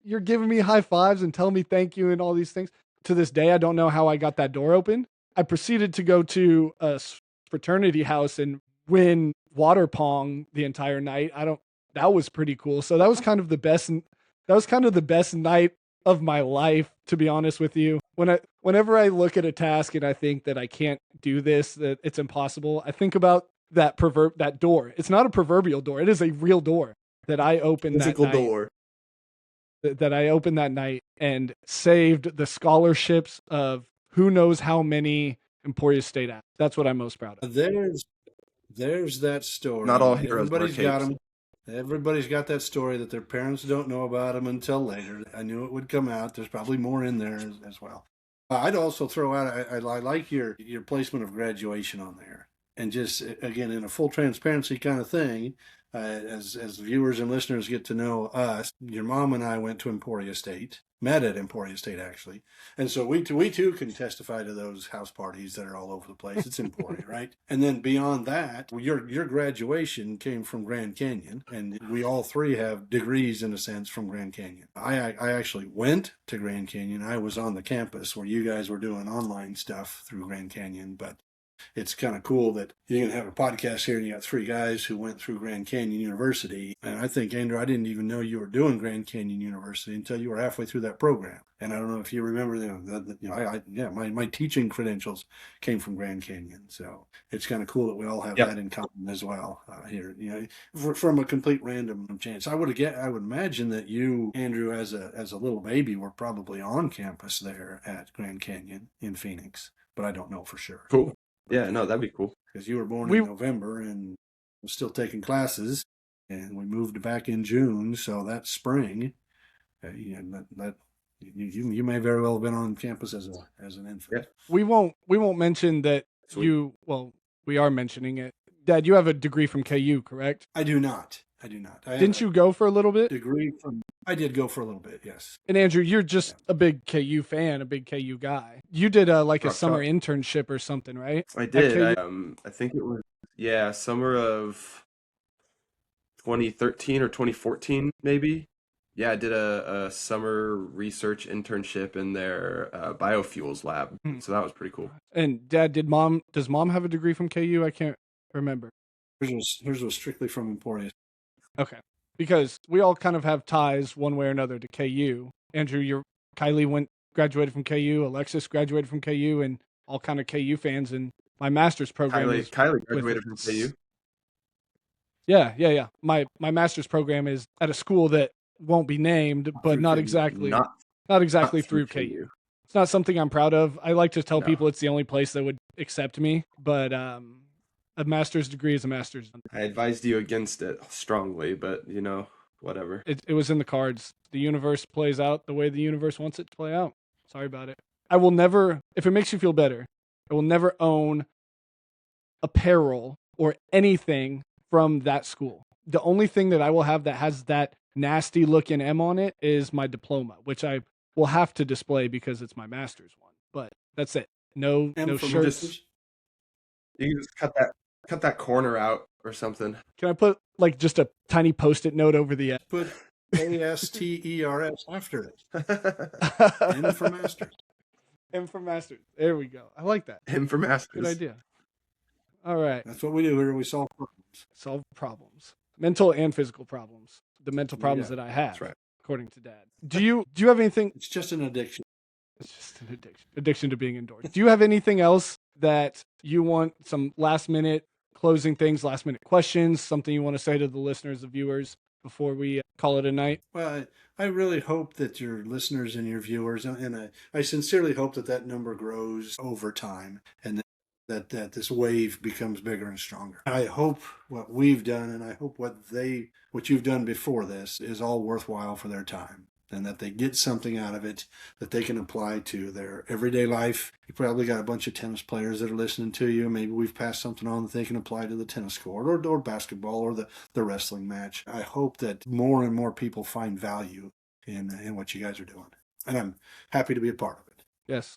you're giving me high fives and telling me thank you and all these things. To this day, I don't know how I got that door open. I proceeded to go to a fraternity house and win water pong the entire night. That was pretty cool. So that was kind of the best night of my life, to be honest with you. Whenever I look at a task and I think that I can't do this, that it's impossible, I think about that door. It's not a proverbial door. It is a real door that I opened Physical that night. door. That I opened that night and saved the scholarships of who knows how many Emporia State athletes. That's what I'm most proud of. There's that story. Not all heroes wear Everybody's got capes. them. Everybody's got that story that their parents don't know about them until later. I knew it would come out. There's probably more in there as well. I'd also throw out, I like your placement of graduation on there. And just, again, in a full transparency kind of thing, as viewers and listeners get to know us, your mom and I went to Emporia State, met at Emporia State, actually. And so we too can testify to those house parties that are all over the place. It's Emporia, right? And then beyond that, your graduation came from Grand Canyon, and we all three have degrees, in a sense, from Grand Canyon. I actually went to Grand Canyon. I was on the campus where you guys were doing online stuff through Grand Canyon, but it's kind of cool that you can have a podcast here and you got three guys who went through Grand Canyon University. And I think, Andrew, I didn't even know you were doing Grand Canyon University until you were halfway through that program. And I don't know if you remember, my teaching credentials came from Grand Canyon. So it's kind of cool that we all have that in common as well here. From a complete random chance. I would imagine that you, Andrew, as a little baby, were probably on campus there at Grand Canyon in Phoenix, but I don't know for sure. Cool. Yeah, no, that'd be cool. Because you were born in November and was still taking classes, and we moved back in June, so that spring, you may very well have been on campus as an infant. Yeah. We won't mention that. Sweet. We are mentioning it. Dad, you have a degree from KU, correct? I do not. Didn't you go for a little bit? I did go for a little bit, yes. And Andrew, you're just a big KU fan, a big KU guy. You did a summer internship or something, right? I did. I think it was, summer of 2013 or 2014, maybe. Yeah, I did a summer research internship in their biofuels lab. So that was pretty cool. And Dad, does mom have a degree from KU? I can't remember. Hers was strictly from Emporia. Okay. Because we all kind of have ties one way or another to KU. Andrew, Kylie graduated from KU, Alexis graduated from KU, and all kind of KU fans. And my master's program Kylie graduated from KU. Yeah. My master's program is at a school that won't be named, but not exactly through KU. It's not something I'm proud of. I like to tell people it's the only place that would accept me, but a master's degree is a master's. I advised you against it strongly, but whatever. It was in the cards. The universe plays out the way the universe wants it to play out. Sorry about it. I will never, if it makes you feel better, I will never own apparel or anything from that school. The only thing that I will have that has that nasty looking M on it is my diploma, which I will have to display because it's my master's one. But that's it. No shirts. You can just cut that corner out or something. Can I put just a tiny Post-it note over the end? Put ASTERS after it. M for master. M for master. There we go. I like that. M for master. Good idea. All right. That's what we do here. We solve problems. Solve problems. Mental and physical problems. The mental problems that I have. That's right. According to Dad. Do you have anything? It's just an addiction. It's just an addiction. Addiction to being indoors. Do you have anything else that you want, some last minute closing things, last minute questions, something you want to say to the listeners, the viewers, before we call it a night? Well, I really hope that your listeners and your viewers, and I sincerely hope that number grows over time, and that this wave becomes bigger and stronger. I hope what we've done, and I hope what you've done before this is all worthwhile for their time, and that they get something out of it that they can apply to their everyday life. You probably got a bunch of tennis players that are listening to you. Maybe we've passed something on that they can apply to the tennis court or basketball or the wrestling match. I hope that more and more people find value in what you guys are doing. And I'm happy to be a part of it. Yes.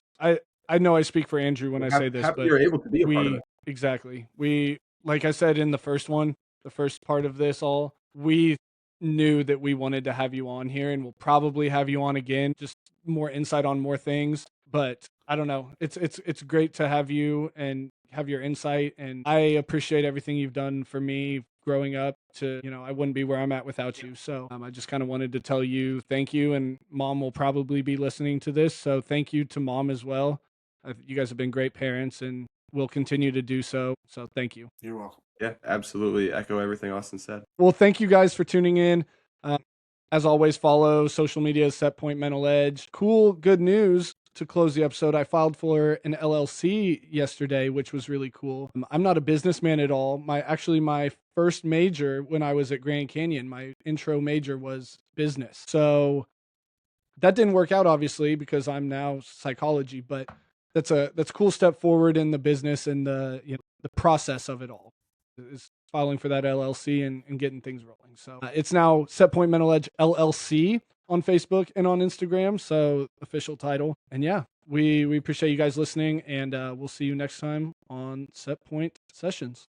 I know I speak for Andrew when I say this, happy but you're able to be a part of it. exactly. We, like I said in the first one, the first part of this all, we knew that we wanted to have you on here, and we'll probably have you on again, just more insight on more things. But I don't know. It's great to have you and have your insight, and I appreciate everything you've done for me growing up. I wouldn't be where I'm at without you. So I just kind of wanted to tell you thank you, and Mom will probably be listening to this, so thank you to Mom as well. You guys have been great parents, and will continue to do so. So thank you. You're welcome. Yeah, absolutely. Echo everything Austin said. Well, thank you guys for tuning in. As always, follow social media, Set Point Mental Edge. Cool, good news to close the episode. I filed for an LLC yesterday, which was really cool. I'm not a businessman at all. My first major when I was at Grand Canyon, my intro major was business. So that didn't work out, obviously, because I'm now psychology, but that's a cool step forward in the business and the process of it all is filing for that LLC and getting things rolling. So it's now Set Point Mental Edge LLC on Facebook and on Instagram. So official title. And yeah, we appreciate you guys listening, and we'll see you next time on Set Point Sessions.